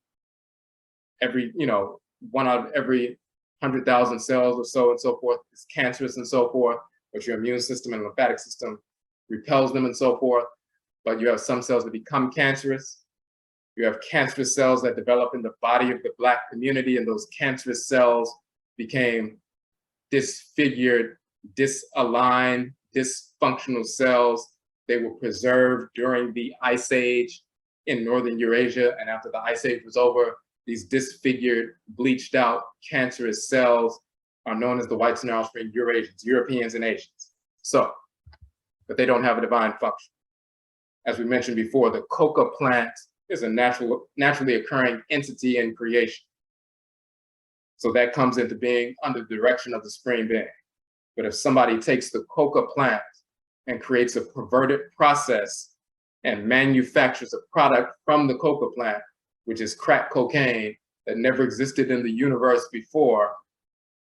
One out of every 100,000 cells or so and so forth is cancerous and so forth, but your immune system and lymphatic system repels them and so forth. But you have some cells that become cancerous. You have cancerous cells that develop in the body of the Black community, and those cancerous cells became disfigured, disaligned, dysfunctional cells. They were preserved during the Ice Age in Northern Eurasia, and after the Ice Age was over, these disfigured, bleached out, cancerous cells are known as the whites and offspring Eurasians, Europeans and Asians. So, but they don't have a divine function. As we mentioned before, the coca plant is a naturally occurring entity in creation. So that comes into being under the direction of the Supreme Being. But if somebody takes the coca plant and creates a perverted process and manufactures a product from the coca plant, which is crack cocaine that never existed in the universe before,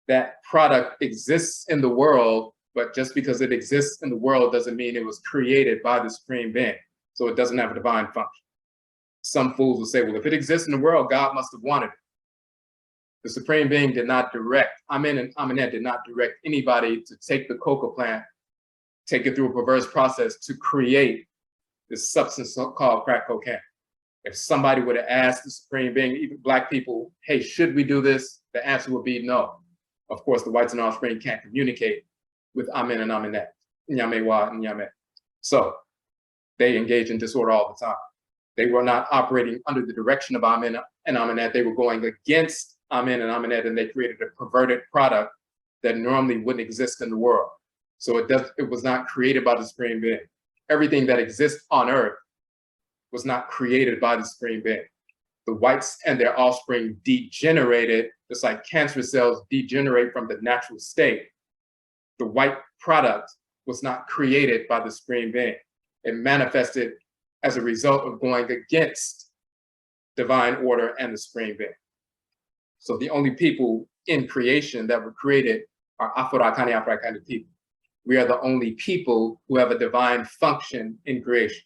that product exists in the world, but just because it exists in the world doesn't mean it was created by the Supreme Being. So it doesn't have a divine function. Some fools will say, well, if it exists in the world, God must have wanted it. The Supreme Being did not direct, Amen and Amenet did not direct anybody to take the coca plant, take it through a perverse process to create this substance called crack cocaine. If somebody would have asked the Supreme Being, even Black people, hey, should we do this? The answer would be no. Of course, the whites and offspring can't communicate with Amen and Amenet, Nyamewa and Nyame. So they engage in disorder all the time. They were not operating under the direction of Amen and Amenet. They were going against Amen and Amenet, and they created a perverted product that normally wouldn't exist in the world. So it was not created by the Supreme Being. Everything that exists on earth was not created by the Supreme Being. The whites and their offspring degenerated, just like cancer cells degenerate from the natural state. The white product was not created by the supreme being. It manifested as a result of going against divine order and the supreme being. So the only people in creation that were created are Afuraitkait people. We are the only people who have a divine function in creation.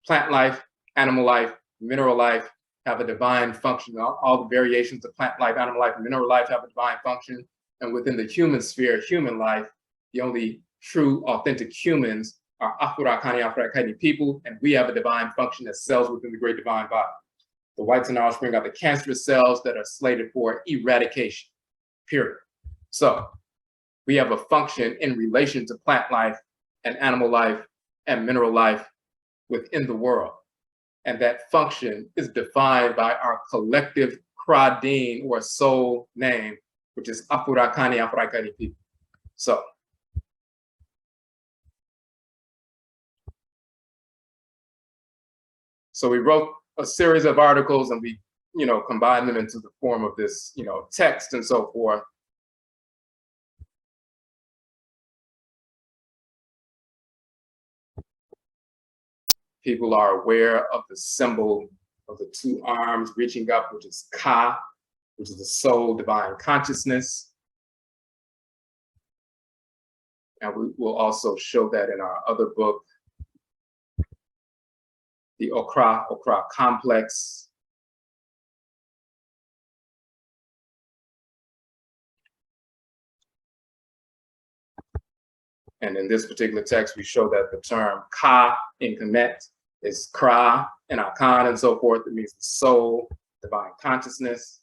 Plant life, animal life, mineral life have a divine function. All the variations of plant life, animal life, and mineral life have a divine function. And within the human sphere, human life, the only true, authentic humans are Afuraitkait people, and we have a divine function as cells within the great divine body. The whites and offspring are the cancerous cells that are slated for eradication, period. So we have a function in relation to plant life and animal life and mineral life within the world. And that function is defined by our collective Kradin or soul name, which is Afuraitkait people. So we wrote a series of articles and we, combined them into the form of this, text and so forth. People are aware of the symbol of the two arms reaching up, which is Ka, which is the soul, divine consciousness. And we will also show that in our other book, the Okra complex. And in this particular text, we show that the term Ka in Kamit is Kra and Akan and so forth. It means the soul, divine consciousness.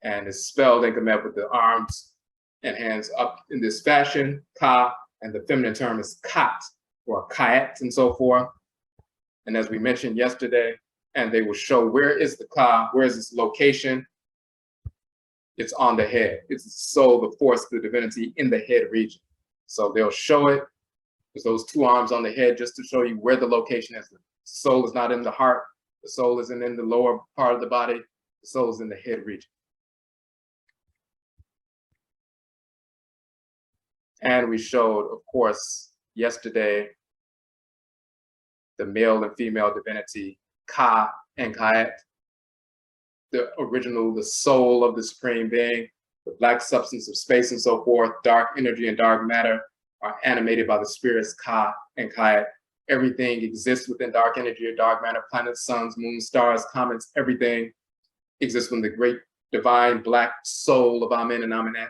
And it's spelled in Kamit with the arms and hands up in this fashion, Ka, and the feminine term is Kat or Kayat and so forth. And as we mentioned yesterday, and they will show where is the Ka, where is this location? It's on the head. It's the soul, the force, the divinity in the head region. So they'll show it with those two arms on the head just to show you where the location is. The soul is not in the heart. The soul isn't in the lower part of the body. The soul is in the head region. And we showed, of course, yesterday, the male and female divinity, Ka and Kayat, the original, the soul of the supreme being, the black substance of space and so forth, dark energy and dark matter are animated by the spirits Ka and Kayat. Everything exists within dark energy or dark matter, planets, suns, moons, stars, comets, everything exists within the great divine black soul of Amen and Amenet.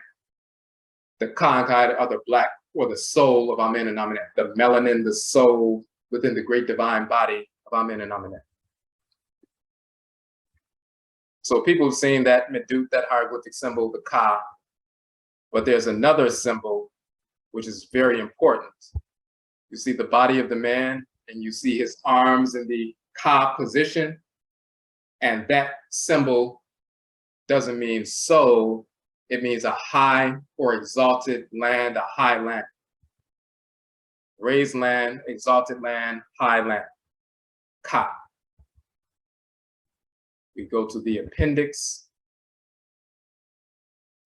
The Ka and Kayat are the black or the soul of Amen and Amenet, the melanin, the soul within the great divine body of Amen and Amenet. So people have seen that medutu, that hieroglyphic symbol, the Ka, but there's another symbol which is very important. You see the body of the man and you see his arms in the Ka position, and that symbol doesn't mean soul, it means a high or exalted land, a high land. Raised land, exalted land, high land, Ka. We go to the appendix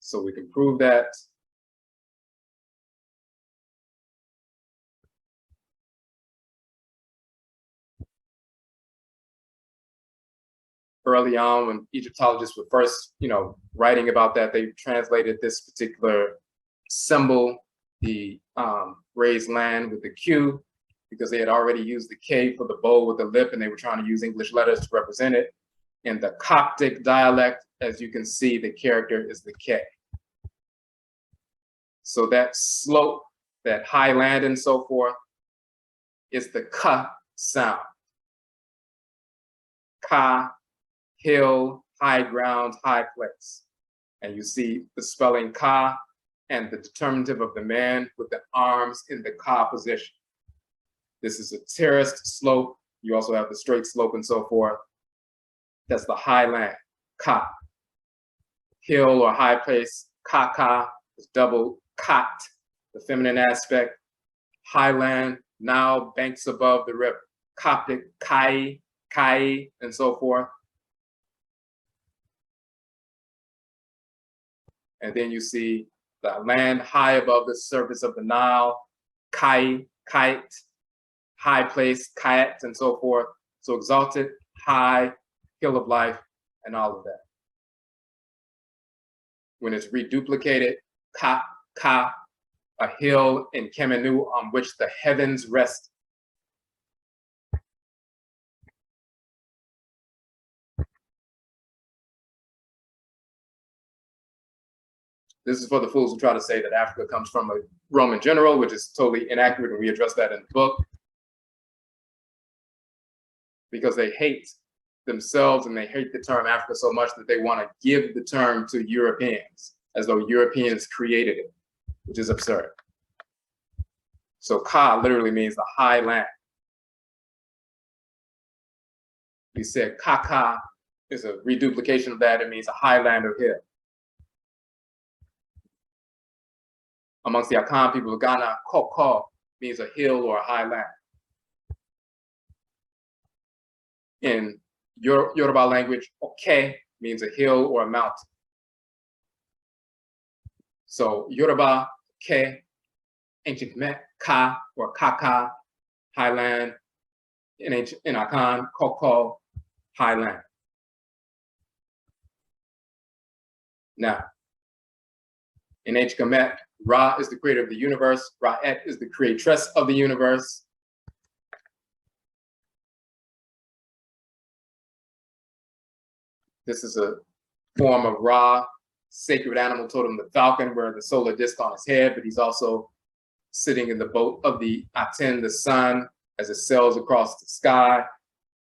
so we can prove that. Early on, when Egyptologists were first, writing about that, they translated this particular symbol, the raised land with the Q, because they had already used the K for the bow with the lip, and they were trying to use English letters to represent it. In the Coptic dialect, as you can see, the character is the K. So that slope, that high land and so forth, is the Ka sound. Ka, hill, high ground, high place. And you see the spelling Ka and the determinative of the man with the arms in the Ka position. This is a terraced slope. You also have the straight slope and so forth. That's the high land, Ka. Hill or high place, Ka is double Kat, the feminine aspect. Highland, now banks above the river. Coptic, Kai, and so forth. And then you see the land high above the surface of the Nile, Kait, high place, Kait, and so forth. So exalted, high, hill of life, and all of that. When it's reduplicated, Ka, a hill in Kemenu on which the heavens rest. This is for the fools who try to say that Africa comes from a Roman general, which is totally inaccurate, and we address that in the book. Because they hate themselves and they hate the term Africa so much that they want to give the term to Europeans, as though Europeans created it, which is absurd. So Ka literally means the high land. We said Kaka is a reduplication of that. It means a high land or hill. Amongst the Akan people of Ghana, Koko means a hill or a high land. In Yoruba language, Oke means a hill or a mountain. So Yoruba, Ke, ancient Kemet, Ka or Kaka, highland. In Akan, Koko, highland. Now, in ancient Kemet, Ra is the creator of the universe. Ra'et is the creatress of the universe. This is a form of Ra, sacred animal totem, the falcon, where the solar disk on his head, but he's also sitting in the boat of the Aten, the sun, as it sails across the sky.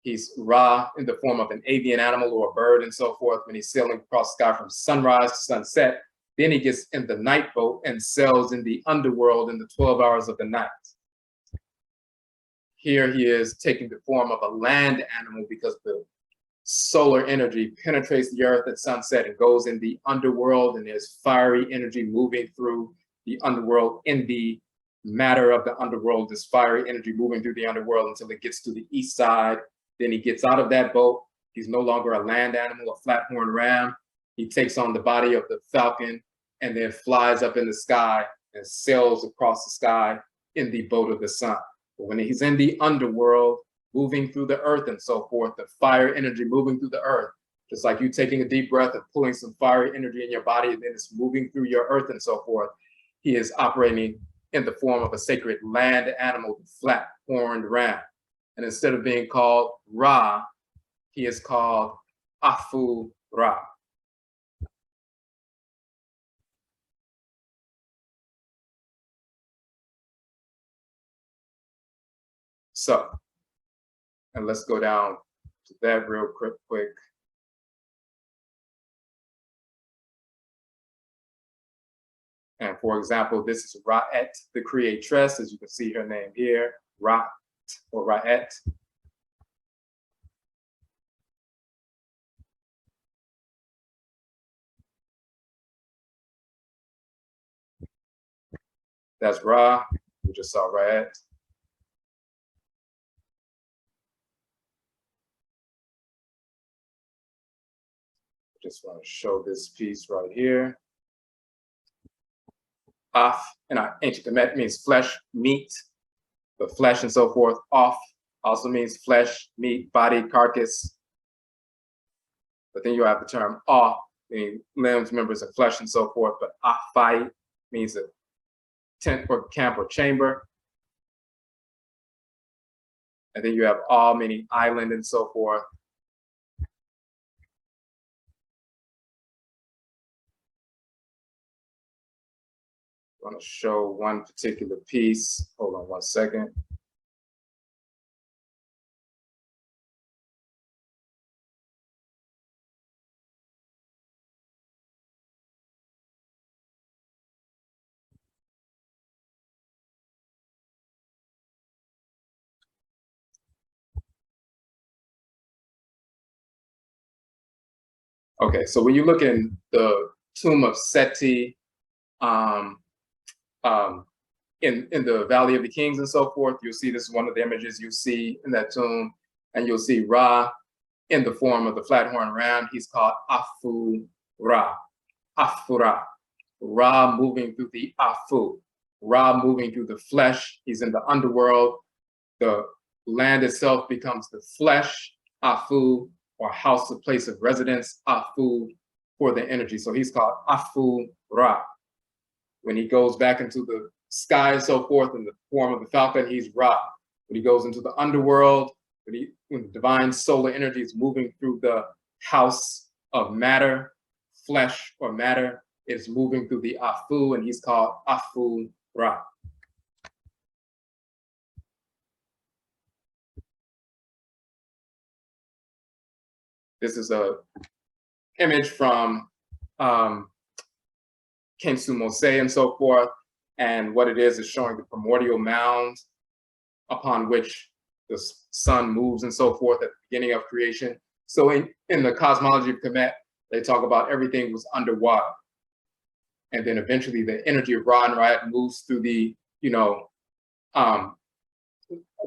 He's Ra in the form of an avian animal or a bird and so forth when he's sailing across the sky from sunrise to sunset. Then he gets in the night boat and sails in the underworld in the 12 hours of the night. Here he is taking the form of a land animal because the solar energy penetrates the earth at sunset and goes in the underworld, and there's fiery energy moving through the underworld. In the matter of the underworld, this fiery energy moving through the underworld until it gets to the east side. Then he gets out of that boat. He's no longer a land animal, a flat-horned ram. He takes on the body of the falcon and then flies up in the sky and sails across the sky in the boat of the sun. But when he's in the underworld, moving through the earth and so forth, the fire energy moving through the earth, just like you taking a deep breath and pulling some fiery energy in your body, and then it's moving through your earth and so forth. He is operating in the form of a sacred land animal, the flat-horned ram. And instead of being called Ra, he is called Afuraitkait. So, and let's go down to that real quick. And for example, this is Ra'et, the creatress, as you can see her name here, Ra or Ra'et. That's Ra, we just saw Ra'et. Just want to show this piece right here. Af in our ancient Kemet means flesh, meat, but flesh and so forth. Off also means flesh, meat, body, carcass. But then you have the term off, meaning limbs, members, and flesh and so forth. But Afai means a tent or camp or chamber. And then you have all, meaning island and so forth. I want to show one particular piece. Hold on one second. Okay, so when you look in the tomb of Seti, in the Valley of the Kings and so forth. You'll see this is one of the images you see in that tomb, and you'll see Ra in the form of the flat-horn ram. He's called Afura, Afura. Ra moving through the Afu, Ra moving through the flesh. He's in the underworld. The land itself becomes the flesh, Afu, or house, a place of residence, Afu, for the energy. So he's called Afu Ra. When he goes back into the sky and so forth in the form of the falcon, he's Ra. When he goes into the underworld, when the divine solar energy is moving through the house of matter, flesh or matter, it's moving through the Afu, and he's called Afu Ra. This is a image from Kensu Mose and so forth. And what it is showing the primordial mound upon which the sun moves and so forth at the beginning of creation. So in the cosmology of Kemet, they talk about everything was underwater. And then eventually the energy of Ra and Ra'at moves through the, through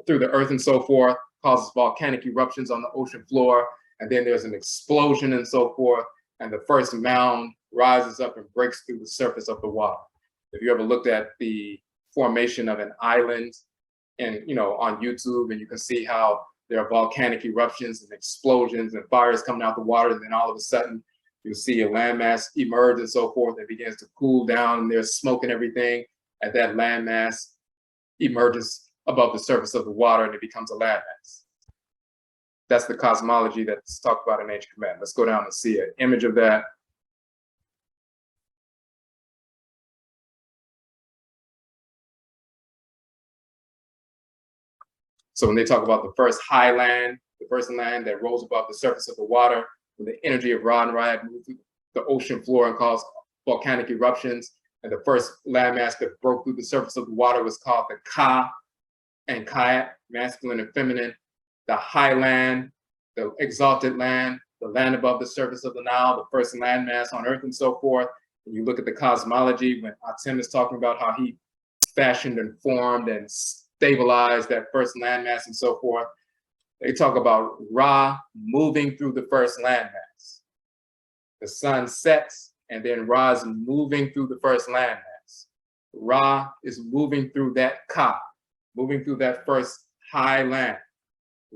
the earth and so forth, causes volcanic eruptions on the ocean floor. And then there's an explosion and so forth. And the first mound rises up and breaks through the surface of the water. If you ever looked at the formation of an island and, on YouTube, and you can see how there are volcanic eruptions and explosions and fires coming out the water, and then all of a sudden you see a landmass emerge and so forth. It begins to cool down, and there's smoke and everything. And that landmass emerges above the surface of the water, and it becomes a landmass. That's the cosmology that's talked about in ancient Kemet. Let's go down and see an image of that. So when they talk about the first high land, the first land that rose above the surface of the water, when the energy of Ra and Ra'at moved through the ocean floor and caused volcanic eruptions, and the first landmass that broke through the surface of the water was called the Ka and Kayat, masculine and feminine. The high land, the exalted land, the land above the surface of the Nile, the first landmass on earth and so forth. And you look at the cosmology, when Atem is talking about how he fashioned and formed and stabilized that first landmass and so forth, they talk about Ra moving through the first landmass. The sun sets, and then Ra is moving through the first landmass. Ra is moving through that Ka, moving through that first high land.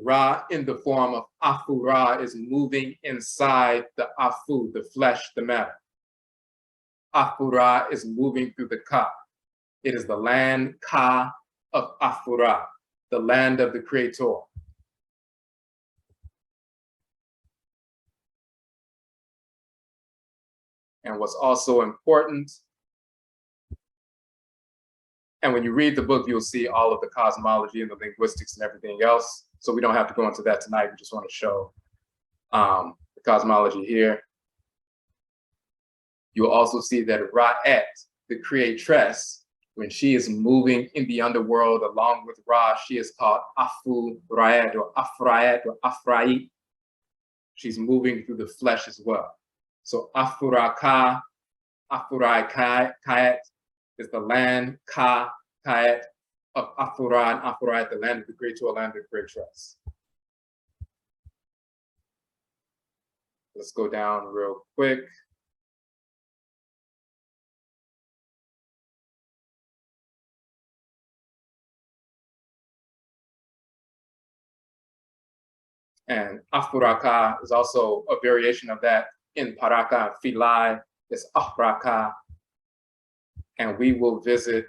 Ra in the form of Afura is moving inside the Afu, the flesh, the matter. Afura is moving through the Ka. It is the land Ka of Afura, the land of the Creator. And what's also important, and when you read the book, you'll see all of the cosmology and the linguistics and everything else. So we don't have to go into that tonight. We just want to show the cosmology here. You'll also see that Ra'at, the creatress, when she is moving in the underworld along with Ra, she is called Afuraitkait or Afuraitkait. She's moving through the flesh as well. So Afuraka, Afuraitkait is the land Kayat of Afura and Afuraitkait, the land of the Creator, land of the creatress. Let's go down real quick. And Afuraka is also a variation of that in Paraka. Filai is Afuraka. And we will visit,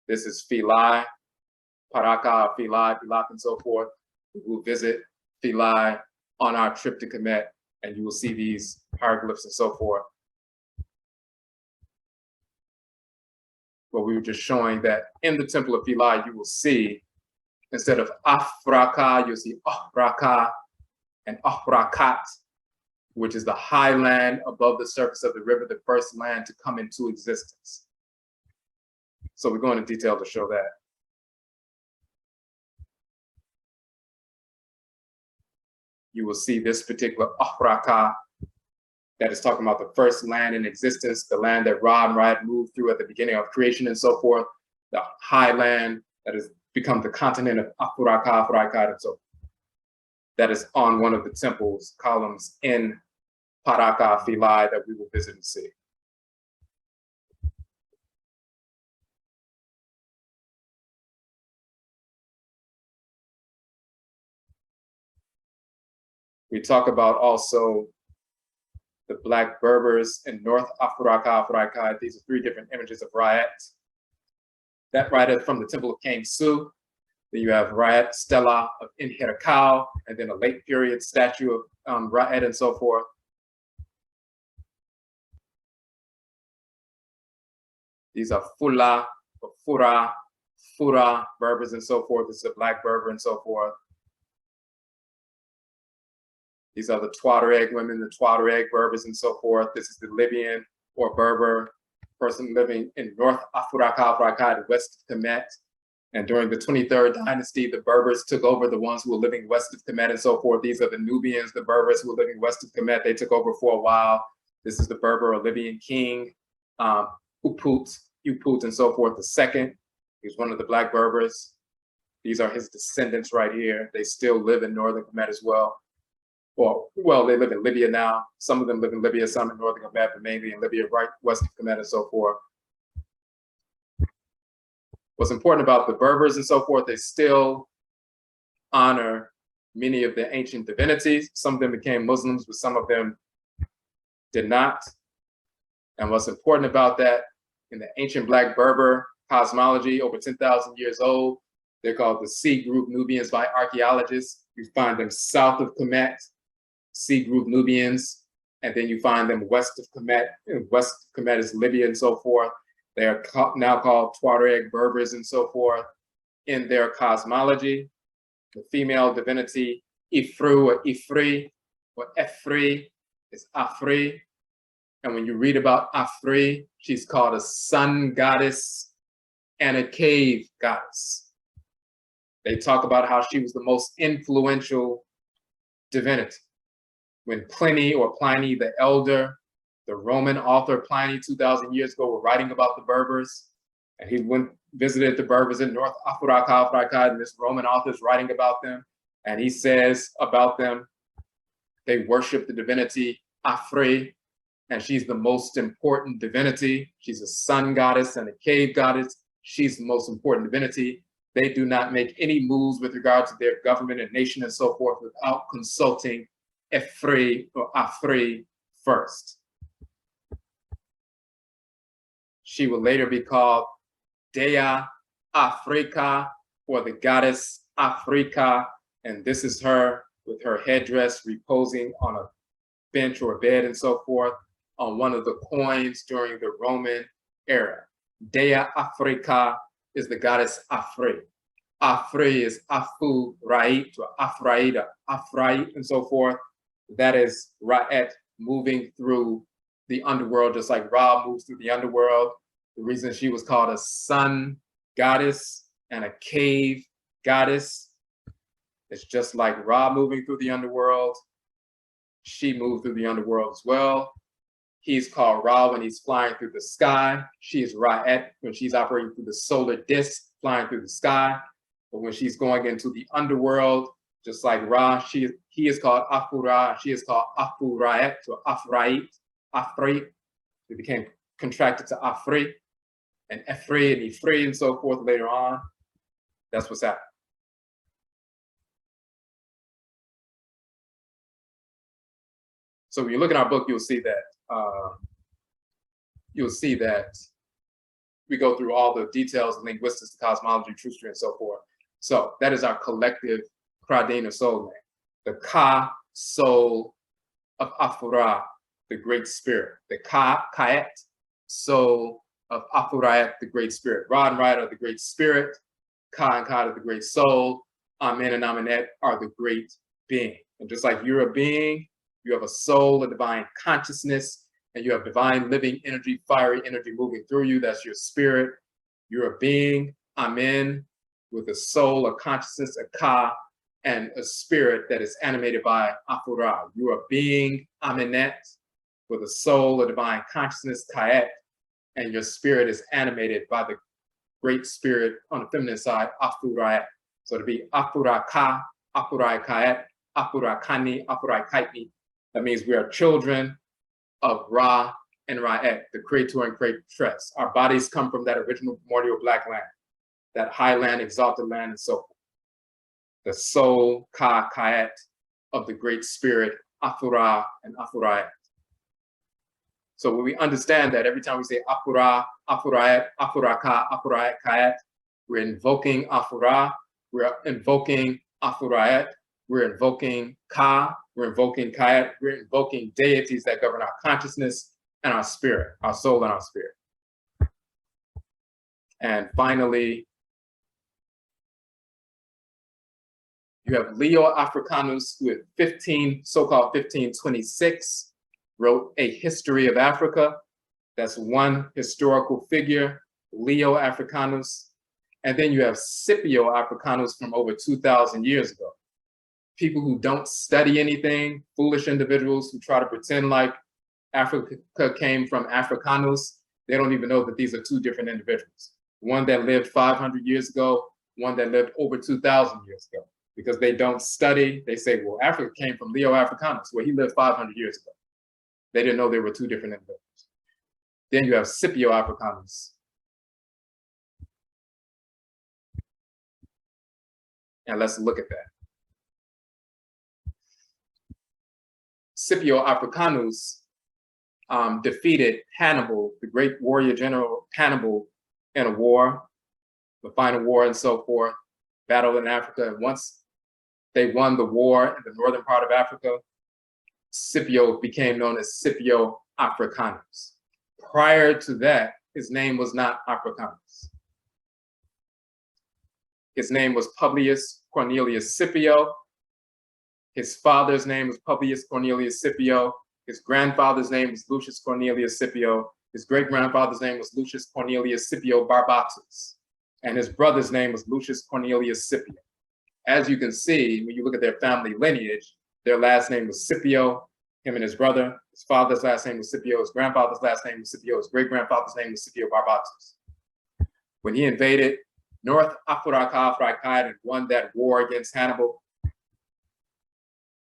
this is Filai, Paraka, Filai, Filak, and so forth. We will visit Filai on our trip to Kemet, and you will see these hieroglyphs and so forth. But we were just showing that in the temple of Filai, you will see, instead of Afuraka, you'll see Afuraka and Afuraitkait, which is the high land above the surface of the river, the first land to come into existence. So we go into detail to show that. You will see this particular Afuraka that is talking about the first land in existence, the land that Ra and Ra moved through at the beginning of creation and so forth, the high land that has become the continent of Afuraka, Afuraitkait, and so forth. That is on one of the temple's columns in Paraka Filai that we will visit and see. We talk about also the Black Berbers in North Afuraka, Afuraitkait. These are 3 different images of Ra'et. That Ra'et from the temple of King Su. Then you have Ra'et Stela of Inherakau, and then a late period statue of Ra'et and so forth. These are Fula, or Fura Berbers and so forth. This is a Black Berber and so forth. These are the Tuareg women, the Tuareg Berbers and so forth. This is the Libyan or Berber person living in North Afuraka, Afuraitkait, West of Kemet. And during the 23rd dynasty, the Berbers took over the ones who were living west of Kemet and so forth. These are the Nubians, the Berbers who were living west of Kemet. They took over for a while. This is the Berber or Libyan king, Uput and so forth, the second. He's one of the Black Berbers. These are his descendants right here. They still live in northern Kemet as well. Well, they live in Libya now. Some of them live in Libya, some in northern Kemet, but mainly in Libya, right west of Kemet and so forth. What's important about the Berbers and so forth, they still honor many of the ancient divinities. Some of them became Muslims, but some of them did not. And what's important about that, in the ancient Black Berber cosmology, over 10,000 years old, they're called the C group Nubians by archaeologists. You find them south of Kemet, C group Nubians, and then you find them west of Kemet. West of Kemet is Libya and so forth. They are now called Tuareg Berbers and so forth. In their cosmology, the female divinity Ifru or Ifri or Efri is Afri. And when you read about Afri, she's called a sun goddess and a cave goddess. They talk about how she was the most influential divinity. When Pliny or Pliny the Elder, the Roman author Pliny 2,000 years ago, were writing about the Berbers, and he visited the Berbers in North Afuraka, Afuraitkait, and this Roman author is writing about them, and he says about them, they worship the divinity Afri, and she's the most important divinity. She's a sun goddess and a cave goddess. She's the most important divinity. They do not make any moves with regard to their government and nation and so forth without consulting Efri or Afri first. She will later be called Dea Afrika, or the goddess Afrika, and this is her with her headdress reposing on a bench or a bed and so forth on one of the coins during the Roman era. Dea Afrika is the goddess Afri. Afri is Afuraitkait or Afraida, Afrait and so forth. That is Ra'et moving through the underworld, just like Ra moves through the underworld. The reason she was called a sun goddess and a cave goddess is just like Ra moving through the underworld. She moved through the underworld as well. He's called Ra when he's flying through the sky. She is Ra'et when she's operating through the solar disk, flying through the sky. But when she's going into the underworld, just like Ra, he is called Afura, she is called Afuraitkait or Afrait. It became contracted to Afri, and Efri and Ifri and so forth later on. That's what's happening. So when you look in our book, you'll see that we go through all the details of linguistics, cosmology, truth and so forth. So that is our collective Kradina soul name, the Ka soul of Afura, the Great Spirit, the Ka'et soul of Afuraitkait, the Great Spirit. Ra and Ra are the Great Spirit, Ka and Ka are the Great Soul, Amen and Amenet are the Great Being. And just like you're a being, you have a soul, a divine consciousness, and you have divine living energy, fiery energy moving through you. That's your spirit. You're a being, Amen, with a soul, a consciousness, a Ka, and a spirit that is animated by Afura. You're a being, Amenet, with a soul, a divine consciousness, Kait, and your spirit is animated by the great spirit on the feminine side, Afuraitkait. So to be Afuraka, Afuraitkait, Afuraikani, Afuraitkait. That means we are children of Ra and Ra'et, the creator and creatress. Our bodies come from that original primordial black land, that high land, exalted land, and so forth. The soul, Ka, Kait, of the great spirit, Afura and Afuraitkait. So when we understand that, every time we say Afura, Afuraitkait, Afuraka, Afuraitkait, we're invoking Afura, we're invoking Afuraitkait, we're invoking Ka, we're invoking Kait, we're invoking deities that govern our consciousness and our spirit, our soul and our spirit. And finally, you have Leo Africanus, who in so-called 1526, wrote A History of Africa. That's one historical figure, Leo Africanus. And then you have Scipio Africanus from over 2,000 years ago. People who don't study anything, foolish individuals who try to pretend like Africa came from Africanus, they don't even know that these are two different individuals. One that lived 500 years ago, one that lived over 2,000 years ago. Because they don't study, they say, well, Africa came from Leo Africanus, where he lived 500 years ago. They didn't know there were two different individuals. Then you have Scipio Africanus. And let's look at that. Scipio Africanus defeated Hannibal, the great warrior general Hannibal, in a war, the final war and so forth, battle in Africa. And once they won the war in the northern part of Africa, Scipio became known as Scipio Africanus. Prior to that, his name was not Africanus. His name was Publius Cornelius Scipio. His father's name was Publius Cornelius Scipio. His grandfather's name was Lucius Cornelius Scipio. His great-grandfather's name was Lucius Cornelius Scipio Barbatus. And his brother's name was Lucius Cornelius Scipio. As you can see, when you look at their family lineage, their last name was Scipio, him and his brother. His father's last name was Scipio. His grandfather's last name was Scipio. His great-grandfather's name was Scipio Barbatus. When he invaded North Afuraka, Afuraitkait, and won that war against Hannibal,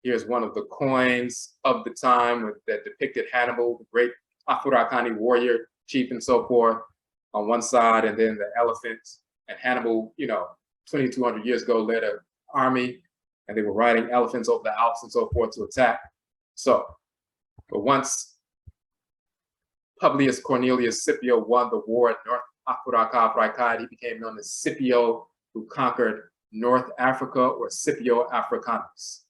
here's one of the coins of the time that depicted Hannibal, the great Afurakani warrior, chief, and so forth, on one side, and then the elephant. And Hannibal, 2,200 years ago, led an army, and they were riding elephants over the Alps and so forth to attack. So, but once Publius Cornelius Scipio won the war at North Afuraka, Afuraitkait, he became known as Scipio, who conquered North Africa, or Scipio Africanus.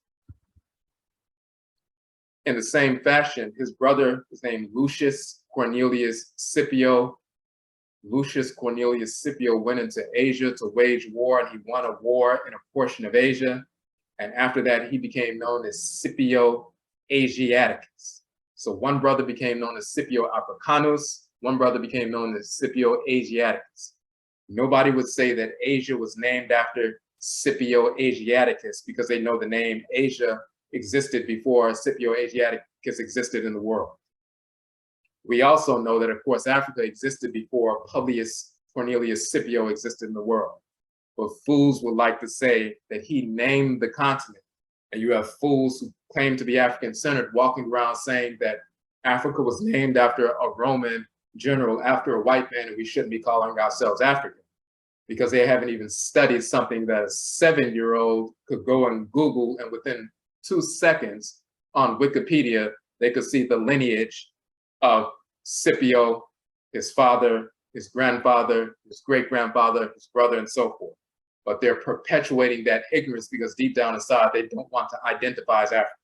In the same fashion, his brother was named Lucius Cornelius Scipio. Lucius Cornelius Scipio went into Asia to wage war, and he won a war in a portion of Asia. And after that, he became known as Scipio Asiaticus. So one brother became known as Scipio Africanus, one brother became known as Scipio Asiaticus. Nobody would say that Asia was named after Scipio Asiaticus because they know the name Asia existed before Scipio Asiaticus existed in the world. We also know that, of course, Africa existed before Publius Cornelius Scipio existed in the world. But fools would like to say that he named the continent. And you have fools who claim to be African-centered walking around saying that Africa was named after a Roman general, after a white man, and we shouldn't be calling ourselves African, because they haven't even studied something that a 7-year-old could go and Google, and within 2 seconds on Wikipedia, they could see the lineage of Scipio, his father, his grandfather, his great-grandfather, his brother, and so forth. But they're perpetuating that ignorance because deep down inside, they don't want to identify as African.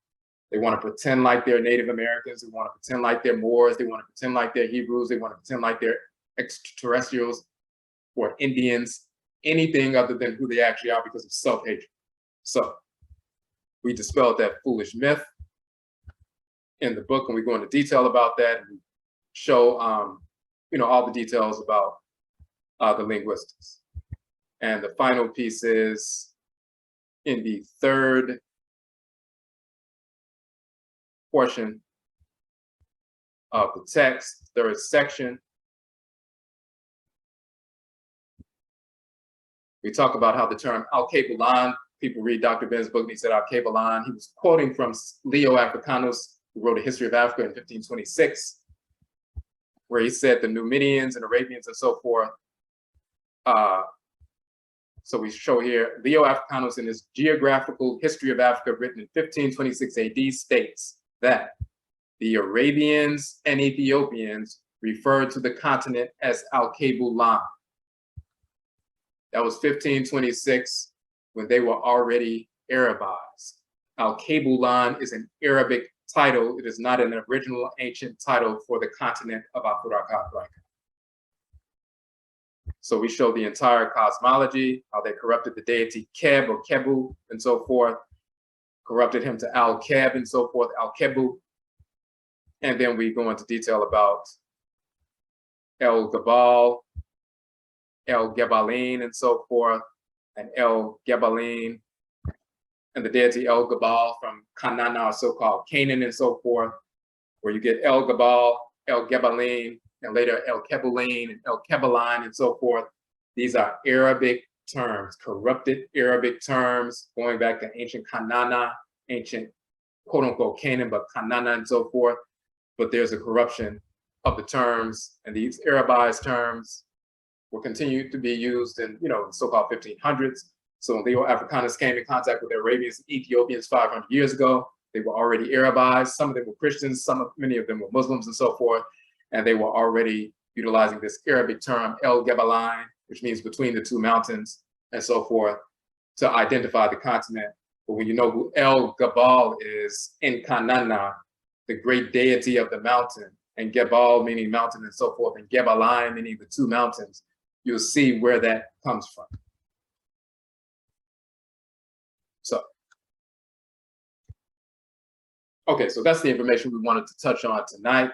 They want to pretend like they're Native Americans. They want to pretend like they're Moors. They want to pretend like they're Hebrews. They want to pretend like they're extraterrestrials or Indians, anything other than who they actually are because of self-hatred. So we dispelled that foolish myth in the book, and we go into detail about that, and we show all the details about the linguistics. And the final piece is in the third portion of the text, third section. We talk about how the term Al-Kabulan, people read Dr. Ben's book and he said Al-Kabulan. He was quoting from Scipio Africanus, who wrote a history of Africa in 1526, where he said the Numidians and Arabians and so forth. So we show here, Leo Africanus in his Geographical History of Africa written in 1526 AD states that the Arabians and Ethiopians referred to the continent as Al-Kabulan. That was 1526 when they were already Arabized. Al-Kabulan is an Arabic title. It is not an original ancient title for the continent of Afuraka. So we show the entire cosmology, how they corrupted the deity Keb or Kebu and so forth, corrupted him to Al-Keb and so forth, Al-Kebu. And then we go into detail about El-Gabal, El-Gebalin and so forth, and El-Gebalin, and the deity El-Gabal from Canaan, or so-called Canaan and so forth, where you get El-Gabal, El-Gebalin, and later El-Kebulin and El-Kebaline and so forth. These are Arabic terms, corrupted Arabic terms, going back to ancient Canaan, ancient quote-unquote Canaan, but Canaan and so forth. But there's a corruption of the terms, and these Arabized terms will continue to be used in, the so-called 1500s. So when Leo Africanus came in contact with the Arabians and Ethiopians 500 years ago, they were already Arabized. Some of them were Christians, many of them were Muslims and so forth. And they were already utilizing this Arabic term, El-Gebaline, which means between the two mountains and so forth, to identify the continent. But when you know who El-Gabal is in Canaan, the great deity of the mountain, and Gebal meaning mountain and so forth, and Gebaline meaning the two mountains, you'll see where that comes from. So, okay, so that's the information we wanted to touch on tonight.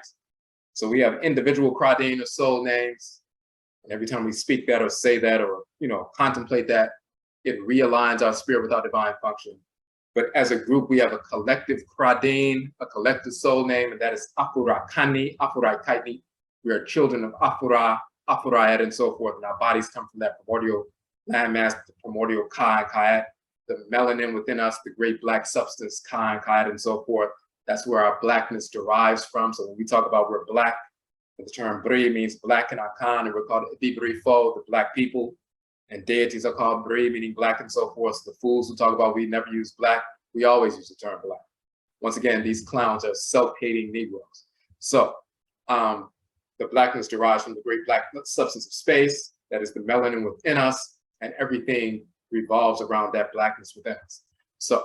So we have individual Kradin or soul names. And every time we speak that or say that or, contemplate that, it realigns our spirit with our divine function. But as a group, we have a collective Kradin, a collective soul name, and that is Afuraikani, Afuraitkait. We are children of Afura, Afuraitkait, and so forth. And our bodies come from that primordial landmass, the primordial Ka and Kayat, the melanin within us, the great black substance, Ka and Kayat, and so forth. That's where our blackness derives from. So when we talk about we're black, the term Bri means black in Akan, and we're called Ibibrifo, the black people. And deities are called Bri, meaning black and so forth. So the fools who talk about we never use black, we always use the term black. Once again, these clowns are self-hating Negroes. So the blackness derives from the great black substance of space, that is the melanin within us, and everything revolves around that blackness within us. So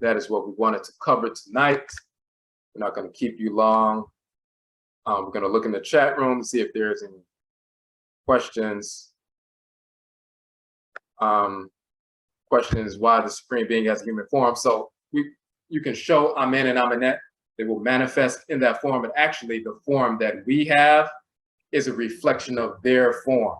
that is what we wanted to cover tonight. We're not going to keep you long. We're going to look in the chat room and see if there's any questions. Questions why the Supreme Being has a human form. So you can show Amen and Amenet. They will manifest in that form, but actually the form that we have is a reflection of their form.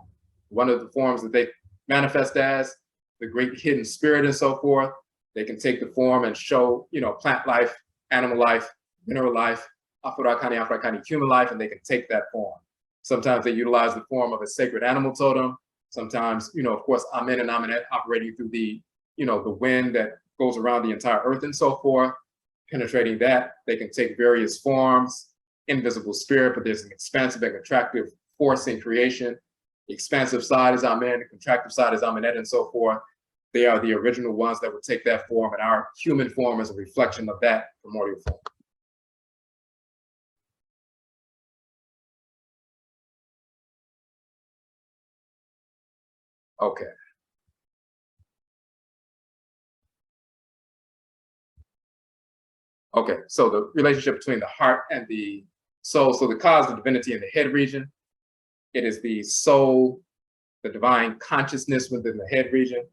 One of the forms that they manifest as, the great hidden spirit and so forth, they can take the form and show, plant life, animal life, mineral life, Afuraitkait, human life, and they can take that form. Sometimes they utilize the form of a sacred animal totem. Sometimes, of course, Amen and Amenet operating through the, the wind that goes around the entire earth and so forth. Penetrating that, they can take various forms, invisible spirit, but there's an expansive and contractive force in creation. The expansive side is Amen, the contractive side is Amenet, and so forth. They are the original ones that would take that form, and our human form is a reflection of that primordial form. Okay. Okay, so the relationship between the heart and the soul. So the Ka is the divinity in the head region. It is the soul, the divine consciousness within the head region.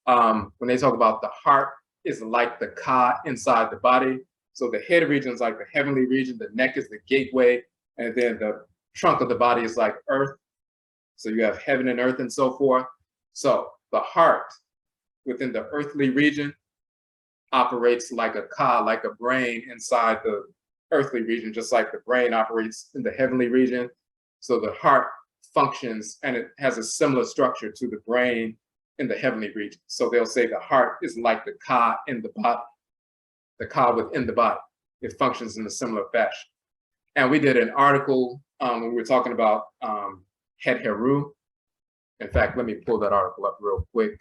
When they talk about the heart, is like the Ka inside the body. So the head region is like the heavenly region, the neck is the gateway, and then the trunk of the body is like earth. So you have heaven and earth and so forth. So the heart within the earthly region operates like a ka, like a brain inside the earthly region, just like the brain operates in the heavenly region. So the heart functions and it has a similar structure to the brain in the heavenly region. So they'll say the heart is like the ka in the body, the ka within the body. It functions in a similar fashion. And we did an article when we were talking about Het Heru. In fact, let me pull that article up real quick.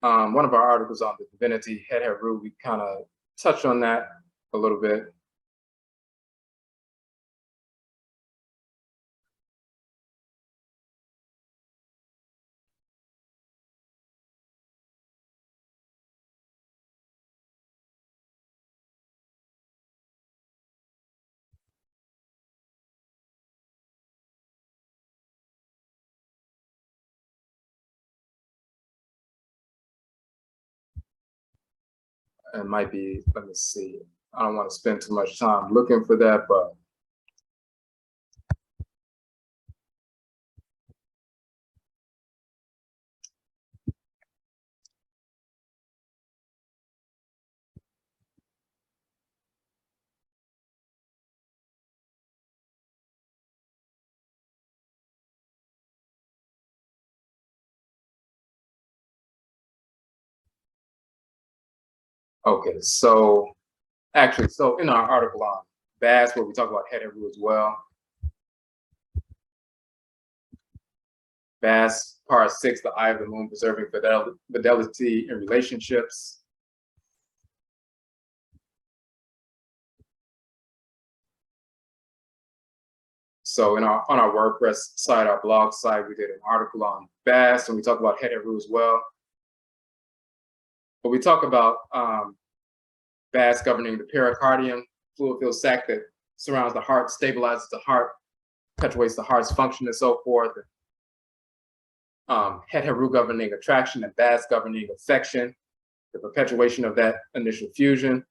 One of our articles on the divinity, Het Heru, we kind of touched on that a little bit. It might be, let me see. I don't want to spend too much time looking for that, but okay, so actually, so in our article on Bass, where we talk about Het Heru as well, Bass, part 6, the eye of the moon, preserving fidelity in relationships. So on our WordPress site, our blog site, we did an article on Bass, and we talk about Het Heru as well. But we talk about Bass governing the pericardium, fluid-filled sac that surrounds the heart, stabilizes the heart, perpetuates the heart's function, and so forth. Het Heru governing attraction, and Bass governing affection, the perpetuation of that initial fusion.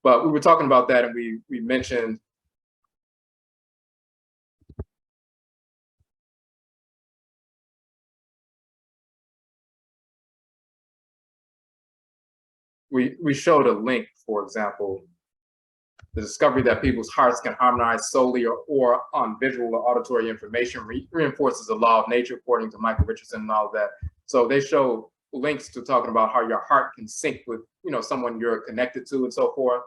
But we were talking about that, and we mentioned we showed a link, for example, the discovery that people's hearts can harmonize solely or on visual or auditory information reinforces the law of nature, according to Michael Richardson and all of that. So they show links to talking about how your heart can sync with, someone you're connected to and so forth.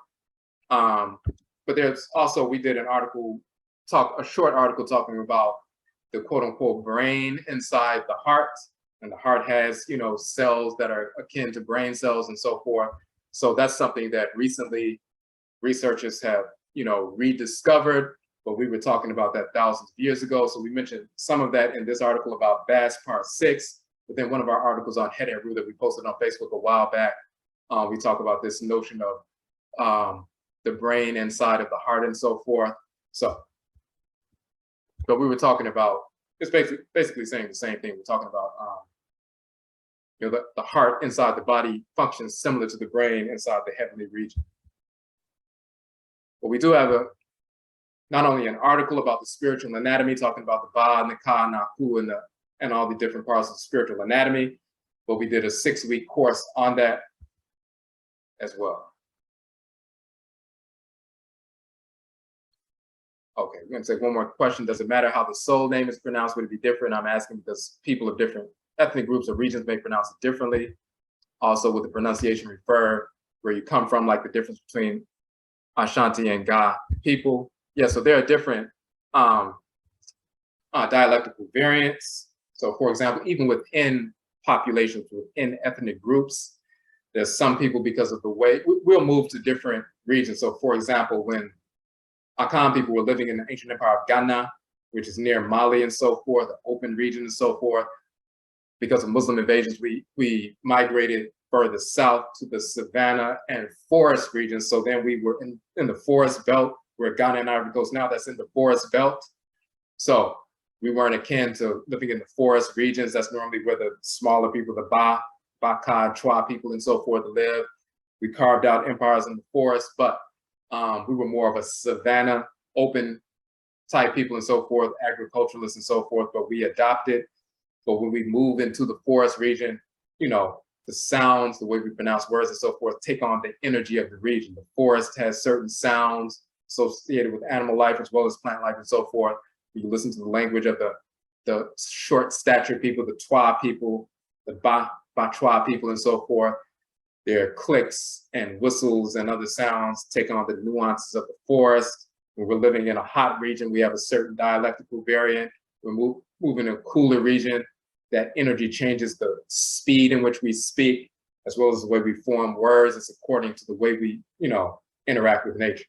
But there's also, we did an article, a short article talking about the quote unquote brain inside the heart. And the heart has, cells that are akin to brain cells and so forth. So that's something that recently researchers have, rediscovered, but we were talking about that thousands of years ago. So we mentioned some of that in this article about Bass part 6, but then one of our articles on Het Heru that we posted on Facebook a while back, we talk about this notion of the brain inside of the heart and so forth. So, but we were talking about, it's basically saying the same thing. We're talking about, the heart inside the body functions similar to the brain inside the heavenly region. But we do have not only an article about the spiritual anatomy, talking about the ba and the ka and the hu and all the different parts of the spiritual anatomy, but we did a 6-week course on that as well. Okay, we're gonna take one more question. Does it matter how the soul name is pronounced? Would it be different? I'm asking because people of different ethnic groups or regions may pronounce it differently. Also, would the pronunciation refer where you come from, like the difference between Ashanti and Ga people? Yeah, so there are different dialectical variants. So for example, even within populations, within ethnic groups, there's some people, because of the way, we'll move to different regions. So for example, when Akan people were living in the ancient empire of Ghana, which is near Mali and so forth, the open region and so forth, because of Muslim invasions, we migrated further south to the savanna and forest regions. So then we were in the forest belt, where Ghana and Ivory Coast now, that's in the forest belt. So we weren't akin to living in the forest regions. That's normally where the smaller people, the Ba, Baka, Twa people and so forth to live. We carved out empires in the forest, but we were more of a savanna, open type people and so forth, agriculturalists and so forth, but we adopted. But when we move into the forest region, you know, the sounds, the way we pronounce words and so forth, take on the energy of the region. The forest has certain sounds associated with animal life as well as plant life and so forth. You listen to the language of the short stature people, the Twa people, the Batwa people and so forth. Their clicks and whistles and other sounds take on the nuances of the forest. When we're living in a hot region, we have a certain dialectical variant. We're moving in a cooler region, that energy changes the speed in which we speak, as well as the way we form words. It's according to the way we, you know, interact with nature.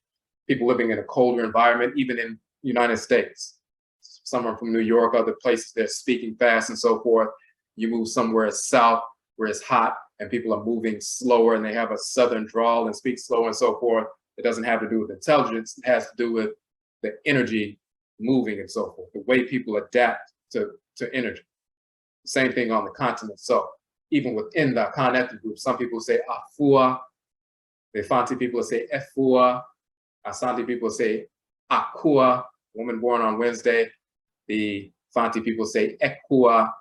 People living in a colder environment, even in the United States. Someone from New York, other places, they're speaking fast and so forth. You move somewhere south where it's hot and people are moving slower and they have a southern drawl and speak slower and so forth. It doesn't have to do with intelligence. It has to do with the energy moving and so forth, the way people adapt to energy. Same thing on the continent. So even within the Akan ethnic group, some people say Afua, the Fanti people say Efua, Asante people say Akua, woman born on Wednesday. The Fanti people say Ekua,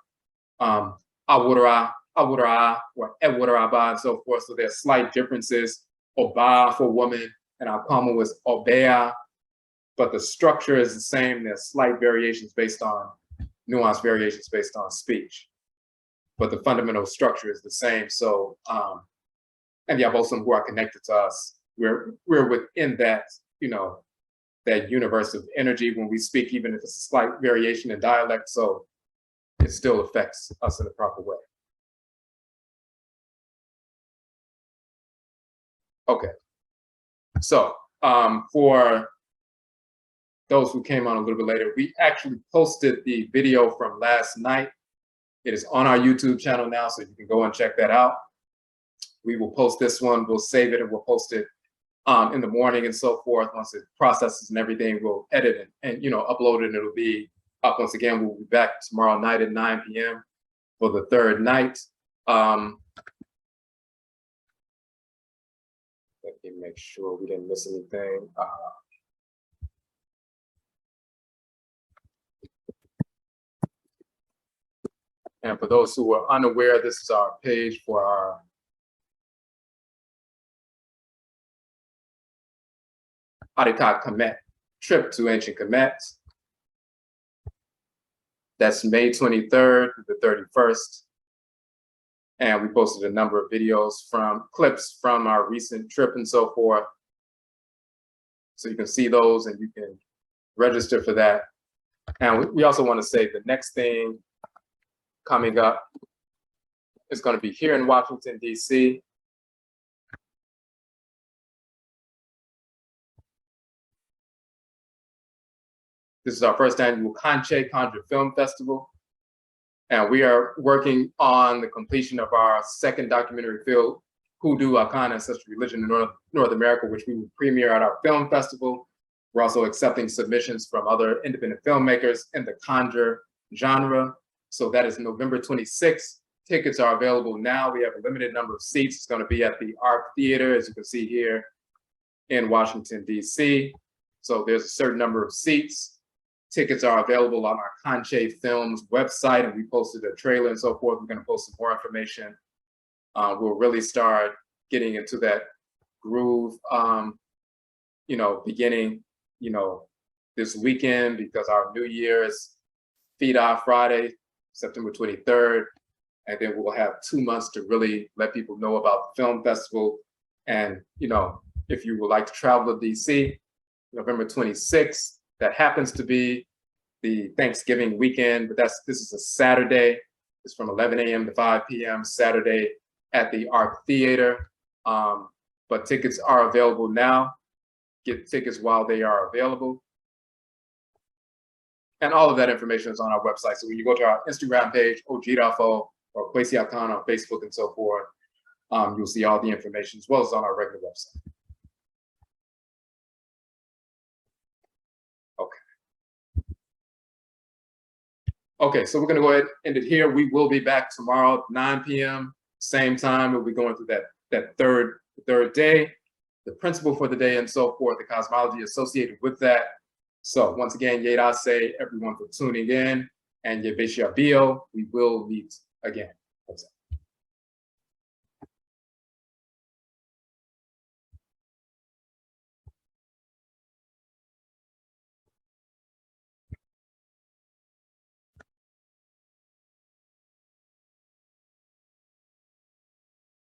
Awura, or Ewuraba, and so forth. So there's slight differences. Oba for woman, and Aakhuamuman was Obea, but the structure is the same. There's slight variations based on nuanced variations based on speech, but the fundamental structure is the same. So, and the Abosom who are connected to us, we're within that, you know, that universe of energy when we speak, even if it's a slight variation in dialect. So it still affects us in the proper way. Okay, so for those who came on a little bit later, we actually posted the video from last night. It is on our YouTube channel now, so you can go and check that out. We will post this one, we'll save it, and we'll post it in the morning and so forth. Once it processes and everything, we'll edit it and, you know, upload it, and it'll be up. Once again, we'll be back tomorrow night at 9 p.m. for the third night. Let me make sure we didn't miss anything. And for those who are unaware, this is our page for our Khanit and Kamit trip to ancient Kemet. That's May 23rd to the 31st. And we posted a number of videos from clips from our recent trip and so forth. So you can see those and you can register for that. And we also want to say the next thing coming up is going to be here in Washington, D.C. This is our first annual Kanche Conjure Film Festival. And we are working on the completion of our second documentary film, Hoodoo, Akan Ancestral Religion in North America, which we will premiere at our film festival. We're also accepting submissions from other independent filmmakers in the Conjure genre. So that is November 26th. Tickets are available now. We have a limited number of seats. It's going to be at the Arc Theater, as you can see here in Washington, D.C. So there's a certain number of seats. Tickets are available on our Kanche Films website, and we posted a trailer and so forth. We're going to post some more information. We'll really start getting into that groove, you know, beginning, you know, this weekend, because our New Year is Feed-Off Friday, September 23rd. And then we'll have 2 months to really let people know about the film festival. And, you know, if you would like to travel to DC, November 26th, that happens to be the Thanksgiving weekend, but this is a Saturday. It's from 11 a.m. to 5 p.m. Saturday at the Arc Theater. But tickets are available now. Get tickets while they are available. And all of that information is on our website. So when you go to our Instagram page, oh-jee or Kwesi Akan on Facebook and so forth, you'll see all the information as well as on our regular website. Okay, so we're going to go ahead and end it here. We will be back tomorrow at 9 p.m. Same time, we'll be going through that third day, the principle for the day, and so forth, the cosmology associated with that. So once again, Yedase, everyone for tuning in, and Yevesha Bio, we will meet again.